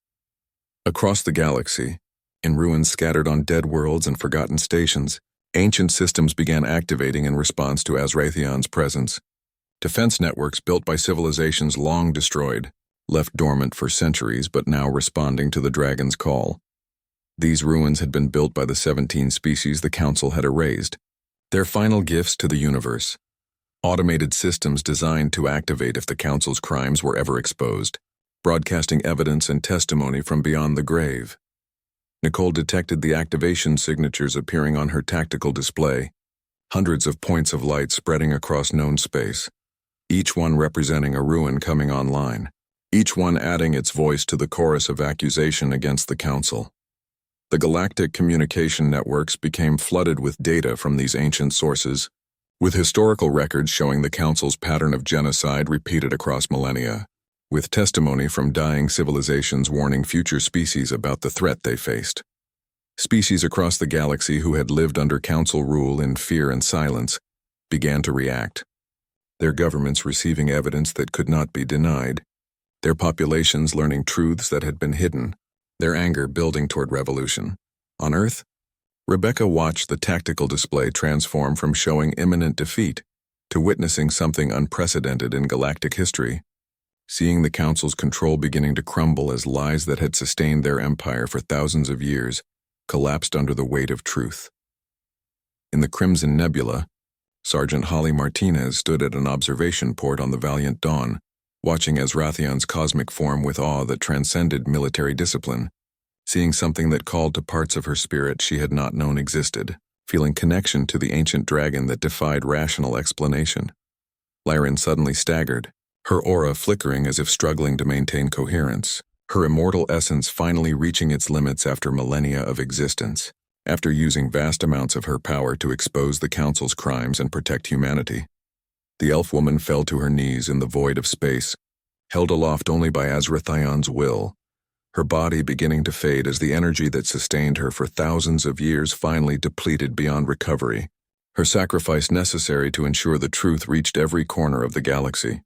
[SPEAKER 1] Across the galaxy, in ruins scattered on dead worlds and forgotten stations, ancient systems began activating in response to Azrathion's presence. Defense networks built by civilizations long destroyed, left dormant for centuries but now responding to the dragon's call. These ruins had been built by the 17 species the Council had erased, their final gifts to the universe. Automated systems designed to activate if the Council's crimes were ever exposed, broadcasting evidence and testimony from beyond the grave. Nicole detected the activation signatures appearing on her tactical display, hundreds of points of light spreading across known space, each one representing a ruin coming online, each one adding its voice to the chorus of accusation against the Council. The galactic communication networks became flooded with data from these ancient sources, with historical records showing the Council's pattern of genocide repeated across millennia, with testimony from dying civilizations warning future species about the threat they faced. Species across the galaxy who had lived under Council rule in fear and silence began to react, their governments receiving evidence that could not be denied, their populations learning truths that had been hidden, their anger building toward revolution. On Earth, Rebecca watched the tactical display transform from showing imminent defeat to witnessing something unprecedented in galactic history, seeing the Council's control beginning to crumble as lies that had sustained their empire for thousands of years collapsed under the weight of truth. In the Crimson Nebula, Sergeant Holly Martinez stood at an observation port on the Valiant Dawn, watching Azrathion's cosmic form with awe that transcended military discipline, seeing something that called to parts of her spirit she had not known existed, feeling connection to the ancient dragon that defied rational explanation. Lyran suddenly staggered, her aura flickering as if struggling to maintain coherence, her immortal essence finally reaching its limits after millennia of existence, after using vast amounts of her power to expose the Council's crimes and protect humanity. The elf woman fell to her knees in the void of space, held aloft only by Azrathion's will, her body beginning to fade as the energy that sustained her for thousands of years finally depleted beyond recovery, her sacrifice necessary to ensure the truth reached every corner of the galaxy.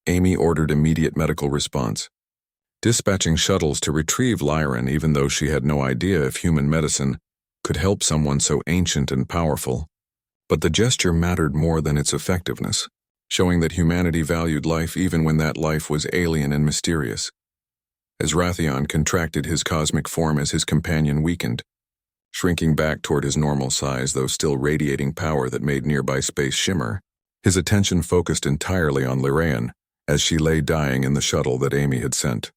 [SPEAKER 1] Amy ordered immediate medical response, dispatching shuttles to retrieve Lyran even though she had no idea if human medicine could help someone so ancient and powerful. But the gesture mattered more than its effectiveness, showing that humanity valued life even when that life was alien and mysterious. Azrathion contracted his cosmic form as his companion weakened, shrinking back toward his normal size though still radiating power that made nearby space shimmer. His attention focused entirely on Lyran as she lay dying in the shuttle that Amy had sent.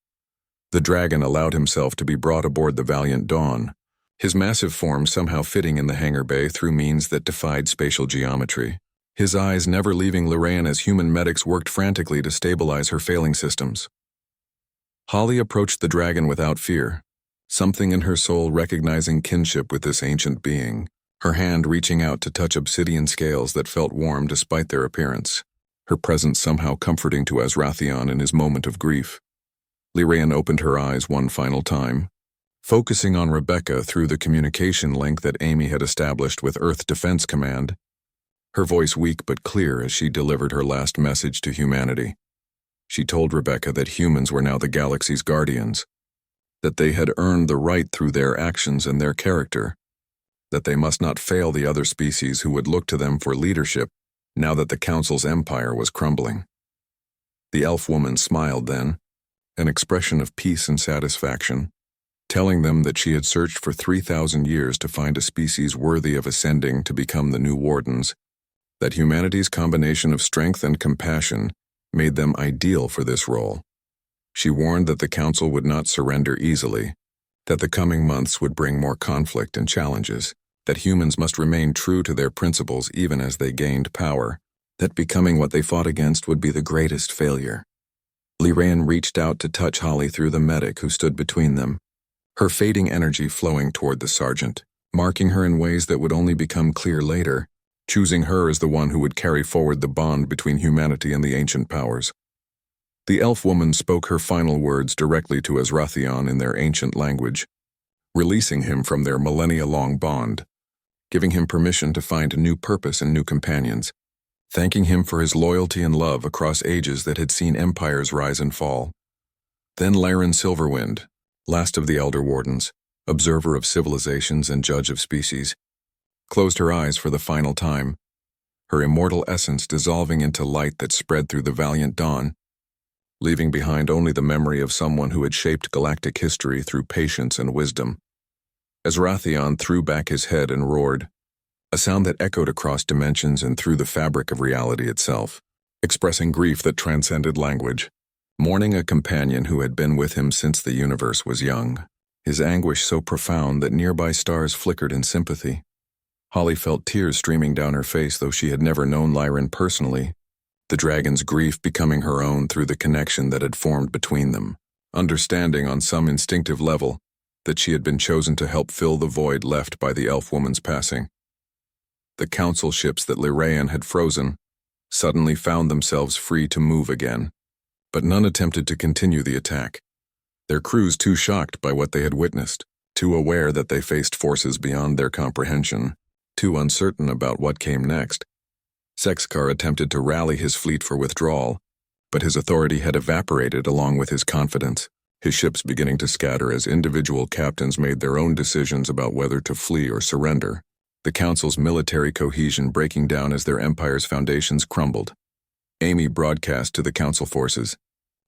[SPEAKER 1] The dragon allowed himself to be brought aboard the Valiant Dawn, his massive form somehow fitting in the hangar bay through means that defied spatial geometry, his eyes never leaving Lyran as human medics worked frantically to stabilize her failing systems. Holly approached the dragon without fear, something in her soul recognizing kinship with this ancient being, her hand reaching out to touch obsidian scales that felt warm despite their appearance, her presence somehow comforting to Azrathion in his moment of grief. Lyran opened her eyes one final time, focusing on Rebecca through the communication link that Amy had established with Earth Defense Command, her voice weak but clear as she delivered her last message to humanity. She told Rebecca that humans were now the galaxy's guardians, that they had earned the right through their actions and their character, that they must not fail the other species who would look to them for leadership now that the Council's empire was crumbling. The elf woman smiled then, an expression of peace and satisfaction, telling them that she had searched for 3,000 years to find a species worthy of ascending to become the new wardens, that humanity's combination of strength and compassion made them ideal for this role. She warned that the Council would not surrender easily, that the coming months would bring more conflict and challenges, that humans must remain true to their principles even as they gained power, that becoming what they fought against would be the greatest failure. Lyran reached out to touch Holly through the medic who stood between them, her fading energy flowing toward the sergeant, marking her in ways that would only become clear later, choosing her as the one who would carry forward the bond between humanity and the ancient powers. The elf woman spoke her final words directly to Azrathion in their ancient language, releasing him from their millennia-long bond, giving him permission to find a new purpose and new companions, thanking him for his loyalty and love across ages that had seen empires rise and fall. Then Lyran Silverwind, last of the Elder Wardens, observer of civilizations and judge of species, closed her eyes for the final time, her immortal essence dissolving into light that spread through the Valiant Dawn. leaving behind only the memory of someone who had shaped galactic history through patience and wisdom. As Rathion threw back his head and roared, a sound that echoed across dimensions and through the fabric of reality itself, expressing grief that transcended language, mourning a companion who had been with him since the universe was young, his anguish so profound that nearby stars flickered in sympathy. Holly felt tears streaming down her face, though she had never known Lyran personally, the dragon's grief becoming her own through the connection that had formed between them, understanding on some instinctive level that she had been chosen to help fill the void left by the elf woman's passing. The council ships that Lyraean had frozen suddenly found themselves free to move again, but none attempted to continue the attack, their crews too shocked by what they had witnessed, too aware that they faced forces beyond their comprehension, too uncertain about what came next. Sexkar attempted to rally his fleet for withdrawal, but his authority had evaporated along with his confidence, his ships beginning to scatter as individual captains made their own decisions about whether to flee or surrender, the Council's military cohesion breaking down as their empire's foundations crumbled. Amy broadcast to the Council forces,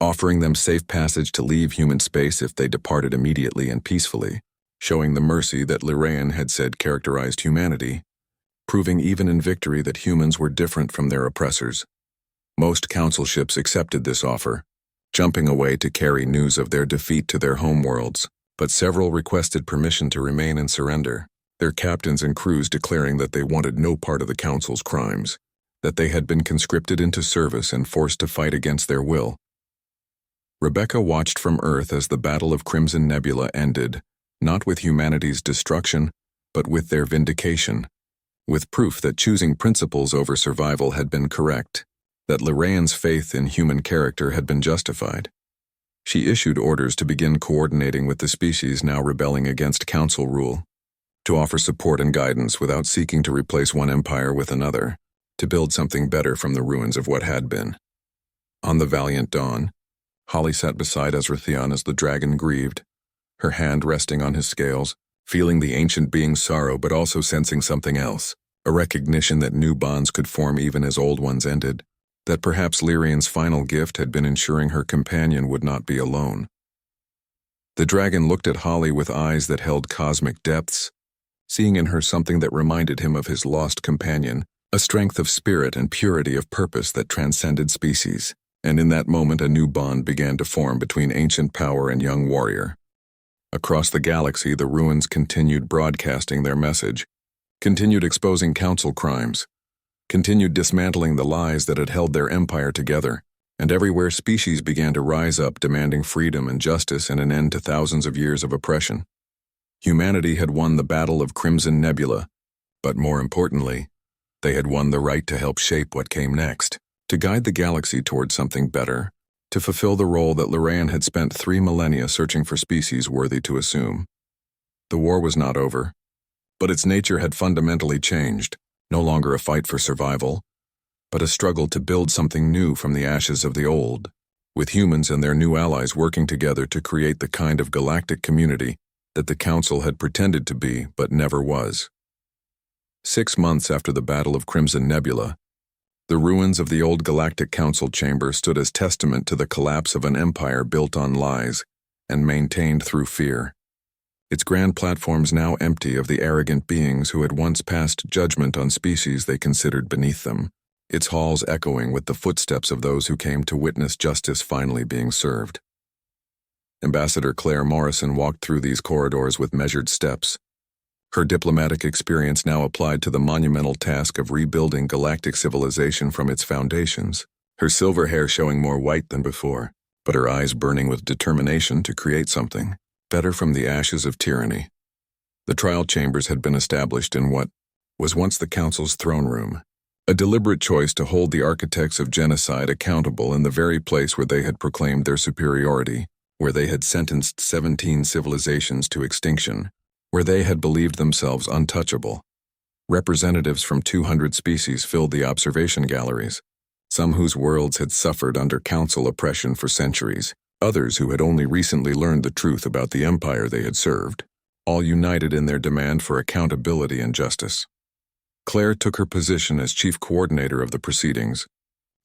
[SPEAKER 1] offering them safe passage to leave human space if they departed immediately and peacefully, showing the mercy that Lyraean had said characterized humanity, proving even in victory that humans were different from their oppressors. Most Council ships accepted this offer, jumping away to carry news of their defeat to their homeworlds, but several requested permission to remain and surrender, their captains and crews declaring that they wanted no part of the Council's crimes, that they had been conscripted into service and forced to fight against their will. Rebecca watched from Earth as the Battle of Crimson Nebula ended, not with humanity's destruction, but with their vindication, with proof that choosing principles over survival had been correct, that Lyraean's faith in human character had been justified. She issued orders to begin coordinating with the species now rebelling against Council rule, to offer support and guidance without seeking to replace one empire with another, to build something better from the ruins of what had been. On the valiant dawn, Holly sat beside Ezrathion as the dragon grieved, her hand resting on his scales, feeling the ancient being's sorrow but also sensing something else, a recognition that new bonds could form even as old ones ended, that perhaps Lyrian's final gift had been ensuring her companion would not be alone. The dragon looked at Holly with eyes that held cosmic depths, seeing in her something that reminded him of his lost companion, a strength of spirit and purity of purpose that transcended species, and in that moment a new bond began to form between ancient power and young warrior. Across the galaxy, the ruins continued broadcasting their message, continued exposing Council crimes, continued dismantling the lies that had held their empire together, and everywhere species began to rise up demanding freedom and justice and an end to thousands of years of oppression. Humanity had won the Battle of Crimson Nebula, but more importantly, they had won the right to help shape what came next, to guide the galaxy towards something better, to fulfill the role that Lyraean had spent 3 millennia searching for species worthy to assume. The war was not over, but its nature had fundamentally changed, no longer a fight for survival, but a struggle to build something new from the ashes of the old, with humans and their new allies working together to create the kind of galactic community that the Council had pretended to be but never was. 6 months after the Battle of Crimson Nebula, the ruins of the old Galactic Council chamber stood as testament to the collapse of an empire built on lies and maintained through fear. Its grand platforms now empty of the arrogant beings who had once passed judgment on species they considered beneath them, its halls echoing with the footsteps of those who came to witness justice finally being served. Ambassador Claire Morrison walked through these corridors with measured steps, her diplomatic experience now applied to the monumental task of rebuilding galactic civilization from its foundations, her silver hair showing more white than before, but her eyes burning with determination to create something better from the ashes of tyranny. The trial chambers had been established in what was once the Council's throne room, a deliberate choice to hold the architects of genocide accountable in the very place where they had proclaimed their superiority, where they had sentenced 17 civilizations to extinction, where they had believed themselves untouchable. Representatives from 200 species filled the observation galleries, some whose worlds had suffered under Council oppression for centuries, others who had only recently learned the truth about the empire they had served, all united in their demand for accountability and justice. Claire took her position as chief coordinator of the proceedings,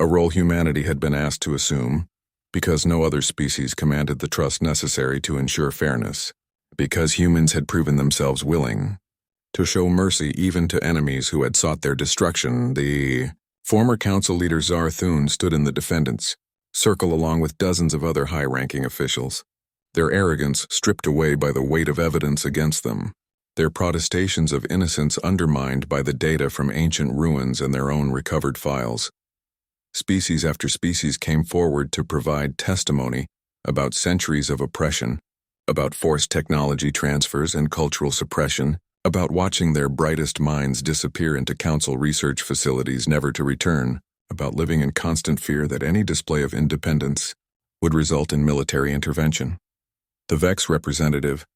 [SPEAKER 1] a role humanity had been asked to assume, Because no other species commanded the trust necessary to ensure fairness. Because humans had proven themselves willing to show mercy even to enemies who had sought their destruction. The former council leader Zar Thun stood in the defendants' circle along with dozens of other high-ranking officials, their arrogance stripped away by the weight of evidence against them, their protestations of innocence undermined by the data from ancient ruins and their own recovered files. Species after species came forward to provide testimony about centuries of oppression, about forced technology transfers and cultural suppression, about watching their brightest minds disappear into council research facilities never to return, about living in constant fear that any display of independence would result in military intervention. The Vex representative,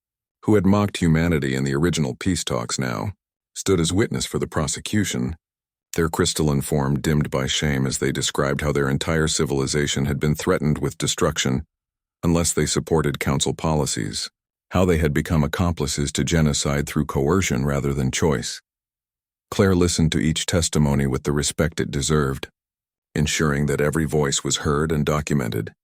[SPEAKER 1] who had mocked humanity in the original peace talks now, stood as witness for the prosecution, their crystalline form dimmed by shame as they described how their entire civilization had been threatened with destruction unless they supported council policies, how they had become accomplices to genocide through coercion rather than choice. Claire listened to each testimony with the respect it deserved, ensuring that every voice was heard and documented,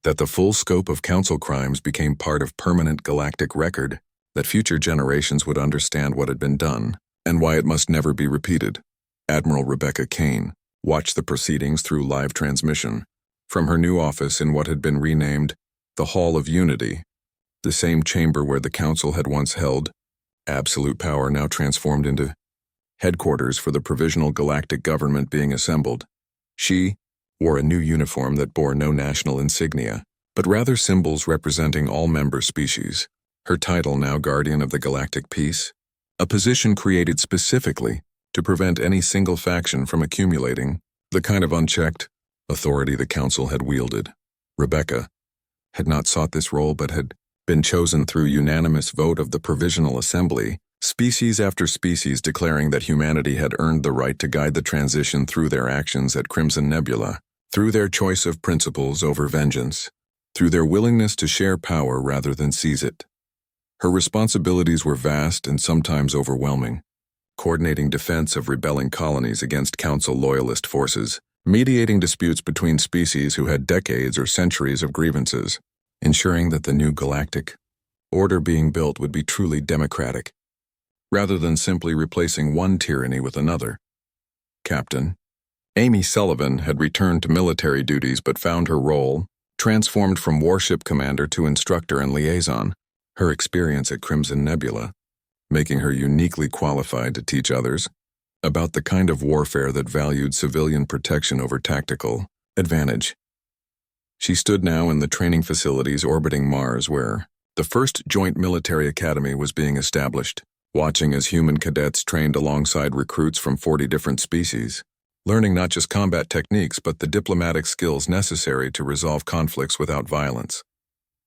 [SPEAKER 1] that the full scope of council crimes became part of permanent galactic record, that future generations would understand what had been done and why it must never be repeated. Admiral Rebecca Kane watched the proceedings through live transmission from her new office in what had been renamed the Hall of Unity, the same chamber where the council had once held absolute power, now transformed into headquarters for the provisional galactic government being assembled. She wore a new uniform that bore no national insignia, but rather symbols representing all member species. Her title now Guardian of the Galactic Peace, a position created specifically to prevent any single faction from accumulating the kind of unchecked authority the council had wielded. Rebecca had not sought this role but had been chosen through unanimous vote of the Provisional Assembly, species after species declaring that humanity had earned the right to guide the transition through their actions at Crimson Nebula, through their choice of principles over vengeance, through their willingness to share power rather than seize it. Her responsibilities were vast and sometimes overwhelming, coordinating defense of rebelling colonies against Council loyalist forces, mediating disputes between species who had decades or centuries of grievances, ensuring that the new galactic order being built would be truly democratic, rather than simply replacing one tyranny with another. Captain Amy Sullivan had returned to military duties but found her role transformed from warship commander to instructor and liaison, her experience at Crimson Nebula making her uniquely qualified to teach others about the kind of warfare that valued civilian protection over tactical advantage. She stood now in the training facilities orbiting Mars where the first joint military academy was being established, watching as human cadets trained alongside recruits from 40 different species, learning not just combat techniques but the diplomatic skills necessary to resolve conflicts without violence.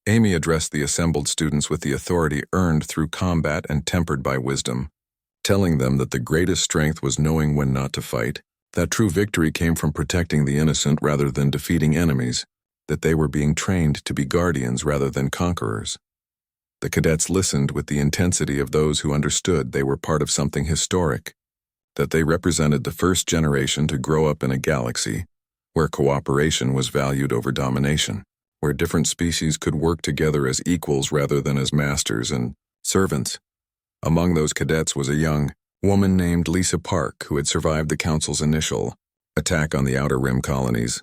[SPEAKER 1] Amy addressed the assembled students with the authority earned through combat and tempered by wisdom, telling them that the greatest strength was knowing when not to fight, that true victory came from protecting the innocent rather than defeating enemies, that they were being trained to be guardians rather than conquerors. The cadets listened with the intensity of those who understood they were part of something historic, that they represented the first generation to grow up in a galaxy where cooperation was valued over domination, where different species could work together as equals rather than as masters and servants. Among those cadets was a young woman named Lisa Park who had survived the Council's initial attack on the Outer Rim colonies,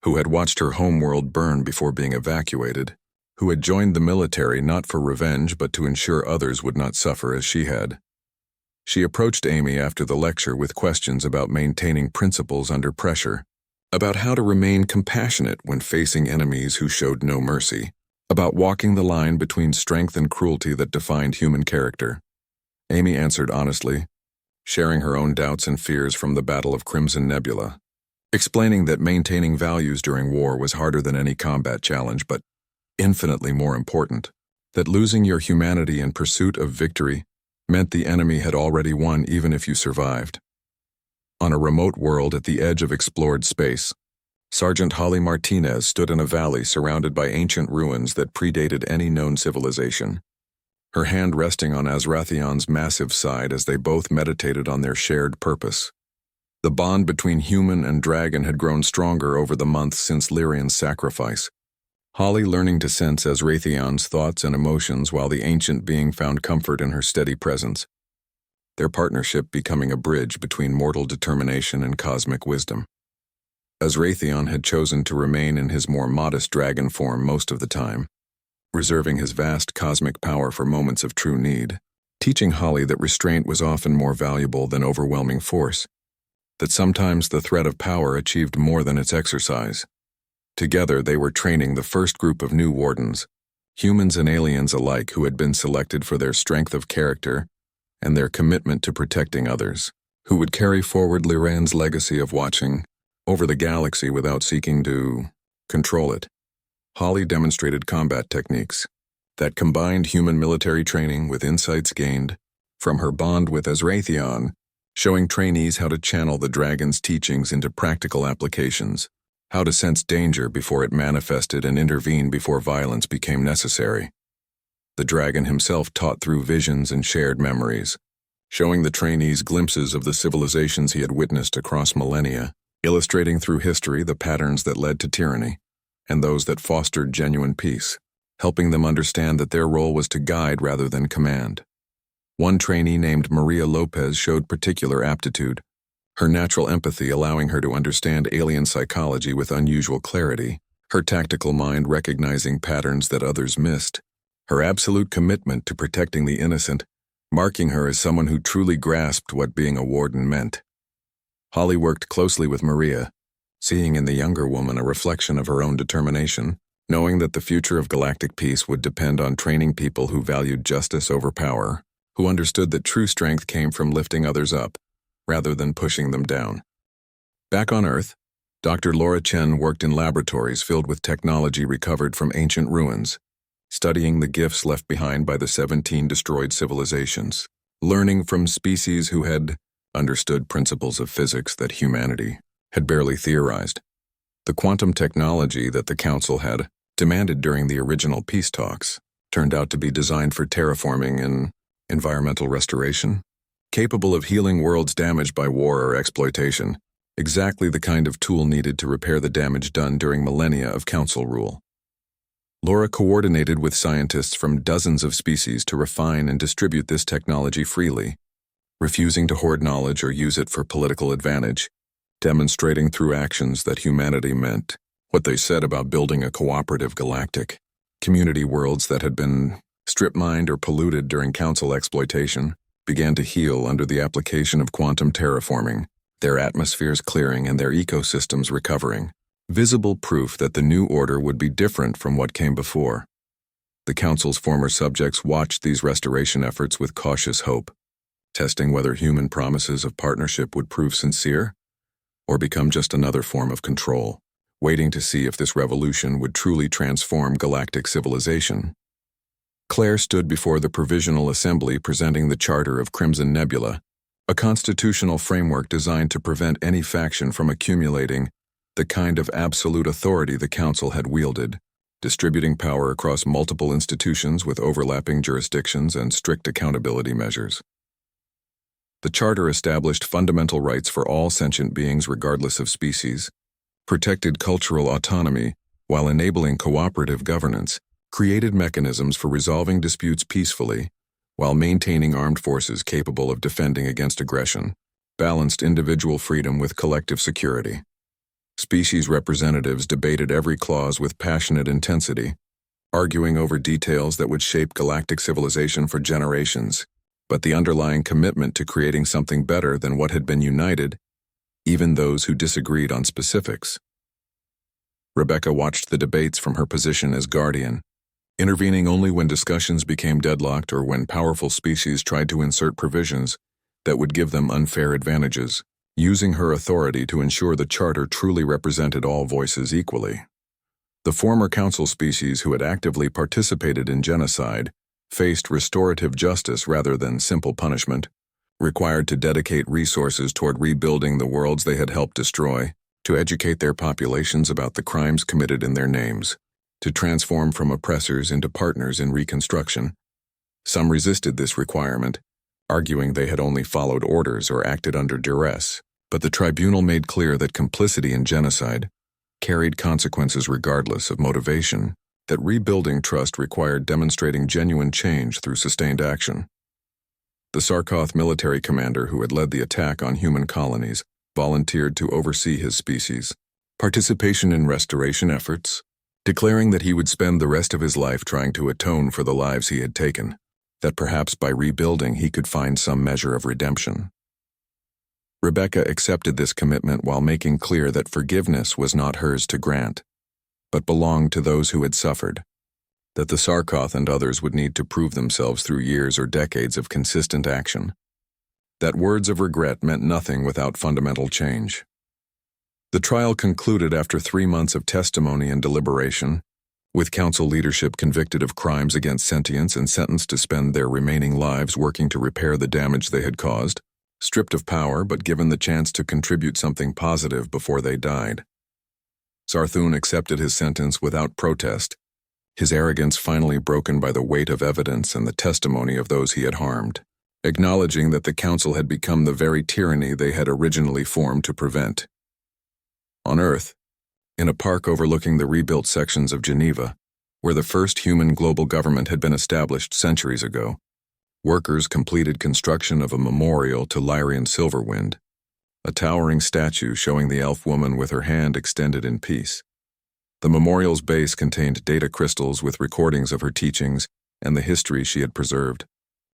[SPEAKER 1] who had watched her homeworld burn before being evacuated, who had joined the military not for revenge but to ensure others would not suffer as she had. She approached Amy after the lecture with questions about maintaining principles under pressure, about how to remain compassionate when facing enemies who showed no mercy, about walking the line between strength and cruelty that defined human character. Amy answered honestly, sharing her own doubts and fears from the Battle of Crimson Nebula, explaining that maintaining values during war was harder than any combat challenge but infinitely more important, that losing your humanity in pursuit of victory meant the enemy had already won even if you survived. On a remote world at the edge of explored space, Sergeant Holly Martinez stood in a valley surrounded by ancient ruins that predated any known civilization, her hand resting on Azrathion's massive side as they both meditated on their shared purpose. The bond between human and dragon had grown stronger over the months since Lyrian's sacrifice, Holly learning to sense Raytheon's thoughts and emotions while the ancient being found comfort in her steady presence, their partnership becoming a bridge between mortal determination and cosmic wisdom. As Raytheon had chosen to remain in his more modest dragon form most of the time, reserving his vast cosmic power for moments of true need, teaching Holly that restraint was often more valuable than overwhelming force, that sometimes the threat of power achieved more than its exercise. Together they were training the first group of new wardens, humans and aliens alike who had been selected for their strength of character and their commitment to protecting others, who would carry forward Liran's legacy of watching over the galaxy without seeking to control it. Holly demonstrated combat techniques that combined human military training with insights gained from her bond with Raytheon, showing trainees how to channel the dragon's teachings into practical applications, how to sense danger before it manifested and intervene before violence became necessary. The dragon himself taught through visions and shared memories, showing the trainees glimpses of the civilizations he had witnessed across millennia, illustrating through history the patterns that led to tyranny and those that fostered genuine peace, helping them understand that their role was to guide rather than command. One trainee named Maria Lopez showed particular aptitude, her natural empathy allowing her to understand alien psychology with unusual clarity, her tactical mind recognizing patterns that others missed, her absolute commitment to protecting the innocent, marking her as someone who truly grasped what being a warden meant. Holly worked closely with Maria, seeing in the younger woman a reflection of her own determination, knowing that the future of galactic peace would depend on training people who valued justice over power, who understood that true strength came from lifting others up, rather than pushing them down. Back on Earth, Dr. Laura Chen worked in laboratories filled with technology recovered from ancient ruins, studying the gifts left behind by the 17 destroyed civilizations, learning from species who had understood principles of physics that humanity had barely theorized. The quantum technology that the Council had demanded during the original peace talks turned out to be designed for terraforming and environmental restoration, capable of healing worlds damaged by war or exploitation, exactly the kind of tool needed to repair the damage done during millennia of Council rule. Laura coordinated with scientists from dozens of species to refine and distribute this technology freely, refusing to hoard knowledge or use it for political advantage, demonstrating through actions that humanity meant what they said about building a cooperative galactic community. Worlds that had been strip-mined or polluted during Council exploitation began to heal under the application of quantum terraforming, their atmospheres clearing and their ecosystems recovering, visible proof that the new order would be different from what came before. The Council's former subjects watched these restoration efforts with cautious hope, testing whether human promises of partnership would prove sincere or become just another form of control, waiting to see if this revolution would truly transform galactic civilization. Claire stood before the Provisional Assembly presenting the Charter of Crimson Nebula, a constitutional framework designed to prevent any faction from accumulating the kind of absolute authority the Council had wielded, distributing power across multiple institutions with overlapping jurisdictions and strict accountability measures. The Charter established fundamental rights for all sentient beings regardless of species, protected cultural autonomy while enabling cooperative governance, created mechanisms for resolving disputes peacefully while maintaining armed forces capable of defending against aggression, balanced individual freedom with collective security. Species representatives debated every clause with passionate intensity, arguing over details that would shape galactic civilization for generations, but the underlying commitment to creating something better than what had been united, even those who disagreed on specifics. Rebecca watched the debates from her position as guardian, intervening only when discussions became deadlocked or when powerful species tried to insert provisions that would give them unfair advantages, using her authority to ensure the Charter truly represented all voices equally. The former Council species who had actively participated in genocide faced restorative justice rather than simple punishment, required to dedicate resources toward rebuilding the worlds they had helped destroy, to educate their populations about the crimes committed in their names, to transform from oppressors into partners in reconstruction. Some resisted this requirement, arguing they had only followed orders or acted under duress, but the tribunal made clear that complicity in genocide carried consequences regardless of motivation, that rebuilding trust required demonstrating genuine change through sustained action. The Sarkoth military commander who had led the attack on human colonies volunteered to oversee his species' participation in restoration efforts, declaring that he would spend the rest of his life trying to atone for the lives he had taken, that perhaps by rebuilding he could find some measure of redemption. Rebecca accepted this commitment while making clear that forgiveness was not hers to grant, but belonged to those who had suffered, that the Sarkoth and others would need to prove themselves through years or decades of consistent action, that words of regret meant nothing without fundamental change. The trial concluded after 3 months of testimony and deliberation, with council leadership convicted of crimes against sentience and sentenced to spend their remaining lives working to repair the damage they had caused, stripped of power but given the chance to contribute something positive before they died. Sarthun accepted his sentence without protest, his arrogance finally broken by the weight of evidence and the testimony of those he had harmed, acknowledging that the council had become the very tyranny they had originally formed to prevent. On Earth, in a park overlooking the rebuilt sections of Geneva, where the first human global government had been established centuries ago, workers completed construction of a memorial to Lyrian Silverwind, a towering statue showing the elf woman with her hand extended in peace. The memorial's base contained data crystals with recordings of her teachings and the history she had preserved,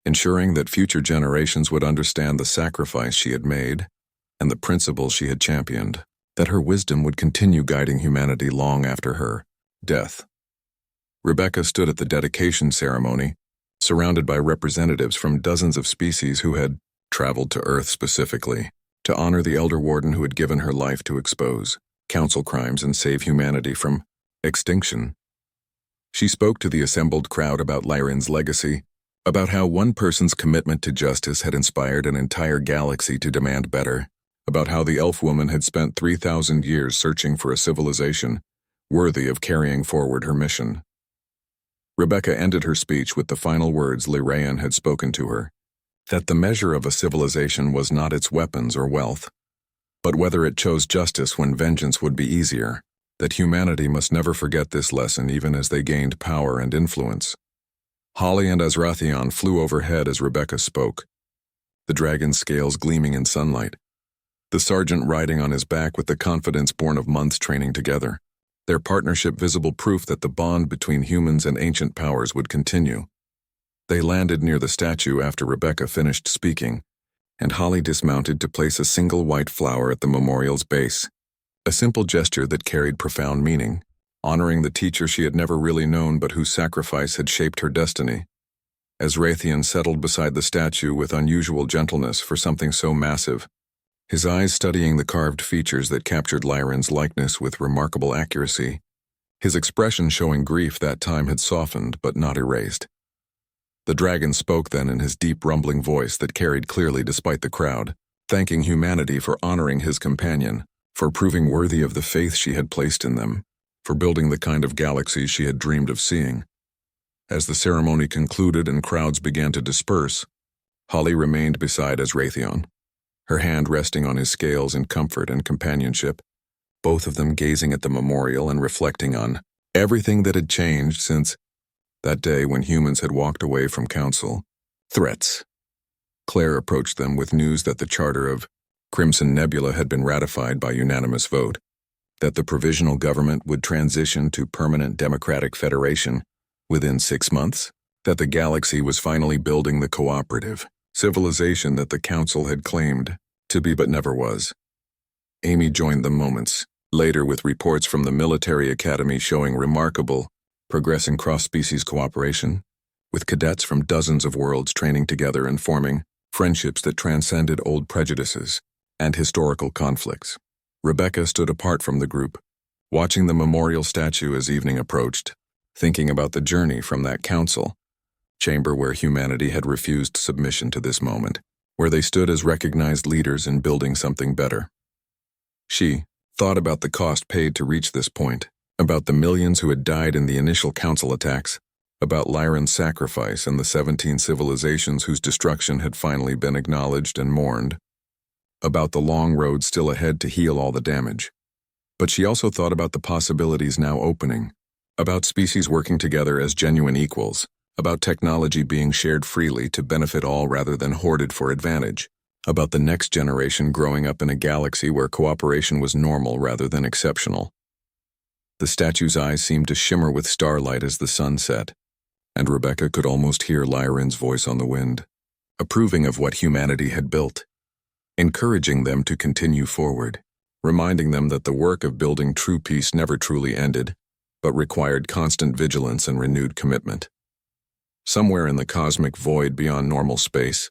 [SPEAKER 1] ensuring that future generations would understand the sacrifice she had made and the principles she had championed, that her wisdom would continue guiding humanity long after her death. Rebecca stood at the dedication ceremony, surrounded by representatives from dozens of species who had traveled to Earth specifically to honor the Elder Warden who had given her life to expose council crimes and save humanity from extinction. She spoke to the assembled crowd about Lyran's legacy, about how one person's commitment to justice had inspired an entire galaxy to demand better, about how the elf woman had spent 3,000 years searching for a civilization worthy of carrying forward her mission. Rebecca ended her speech with the final words Lyraean had spoken to her, that the measure of a civilization was not its weapons or wealth, but whether it chose justice when vengeance would be easier, that humanity must never forget this lesson even as they gained power and influence. Holly and Azrathion flew overhead as Rebecca spoke, the dragon's scales gleaming in sunlight, the sergeant riding on his back with the confidence born of months training together, their partnership visible proof that the bond between humans and ancient powers would continue. They landed near the statue after Rebecca finished speaking, and Holly dismounted to place a single white flower at the memorial's base, a simple gesture that carried profound meaning, honoring the teacher she had never really known but whose sacrifice had shaped her destiny. As Raytheon settled beside the statue with unusual gentleness for something so massive, his eyes studying the carved features that captured Lyran's likeness with remarkable accuracy, his expression showing grief that time had softened but not erased. The dragon spoke then in his deep rumbling voice that carried clearly despite the crowd, thanking humanity for honoring his companion, for proving worthy of the faith she had placed in them, for building the kind of galaxy she had dreamed of seeing. As the ceremony concluded and crowds began to disperse, Holly remained beside Azrathion, her hand resting on his scales in comfort and companionship, both of them gazing at the memorial and reflecting on everything that had changed since that day when humans had walked away from council. Threats. Claire approached them with news that the charter of Crimson Nebula had been ratified by unanimous vote, that the provisional government would transition to permanent democratic federation within 6 months, that the galaxy was finally building the cooperative civilization that the council had claimed to be but never was. Amy joined them moments later with reports from the military academy showing remarkable progress in cross-species cooperation, with cadets from dozens of worlds training together and forming friendships that transcended old prejudices and historical conflicts. Rebecca stood apart from the group, watching the memorial statue as evening approached, thinking about the journey from that council chamber where humanity had refused submission to this moment, where they stood as recognized leaders in building something better. She thought about the cost paid to reach this point, about the millions who had died in the initial council attacks, about Lyran's sacrifice and the 17 civilizations whose destruction had finally been acknowledged and mourned, about the long road still ahead to heal all the damage. But she also thought about the possibilities now opening, about species working together as genuine equals, about technology being shared freely to benefit all rather than hoarded for advantage, about the next generation growing up in a galaxy where cooperation was normal rather than exceptional. The statue's eyes seemed to shimmer with starlight as the sun set, and Rebecca could almost hear Lyran's voice on the wind, approving of what humanity had built, encouraging them to continue forward, reminding them that the work of building true peace never truly ended, but required constant vigilance and renewed commitment. Somewhere in the cosmic void beyond normal space,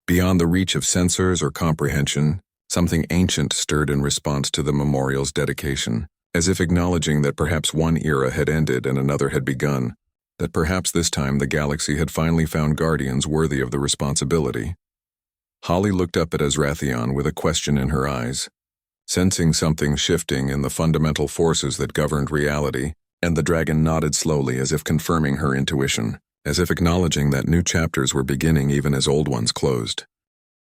[SPEAKER 1] beyond the reach of sensors or comprehension, something ancient stirred in response to the memorial's dedication, as if acknowledging that perhaps one era had ended and another had begun, that perhaps this time the galaxy had finally found guardians worthy of the responsibility. Holly looked up at Azrathion with a question in her eyes, sensing something shifting in the fundamental forces that governed reality, and the dragon nodded slowly as if confirming her intuition, as if acknowledging that new chapters were beginning even as old ones closed.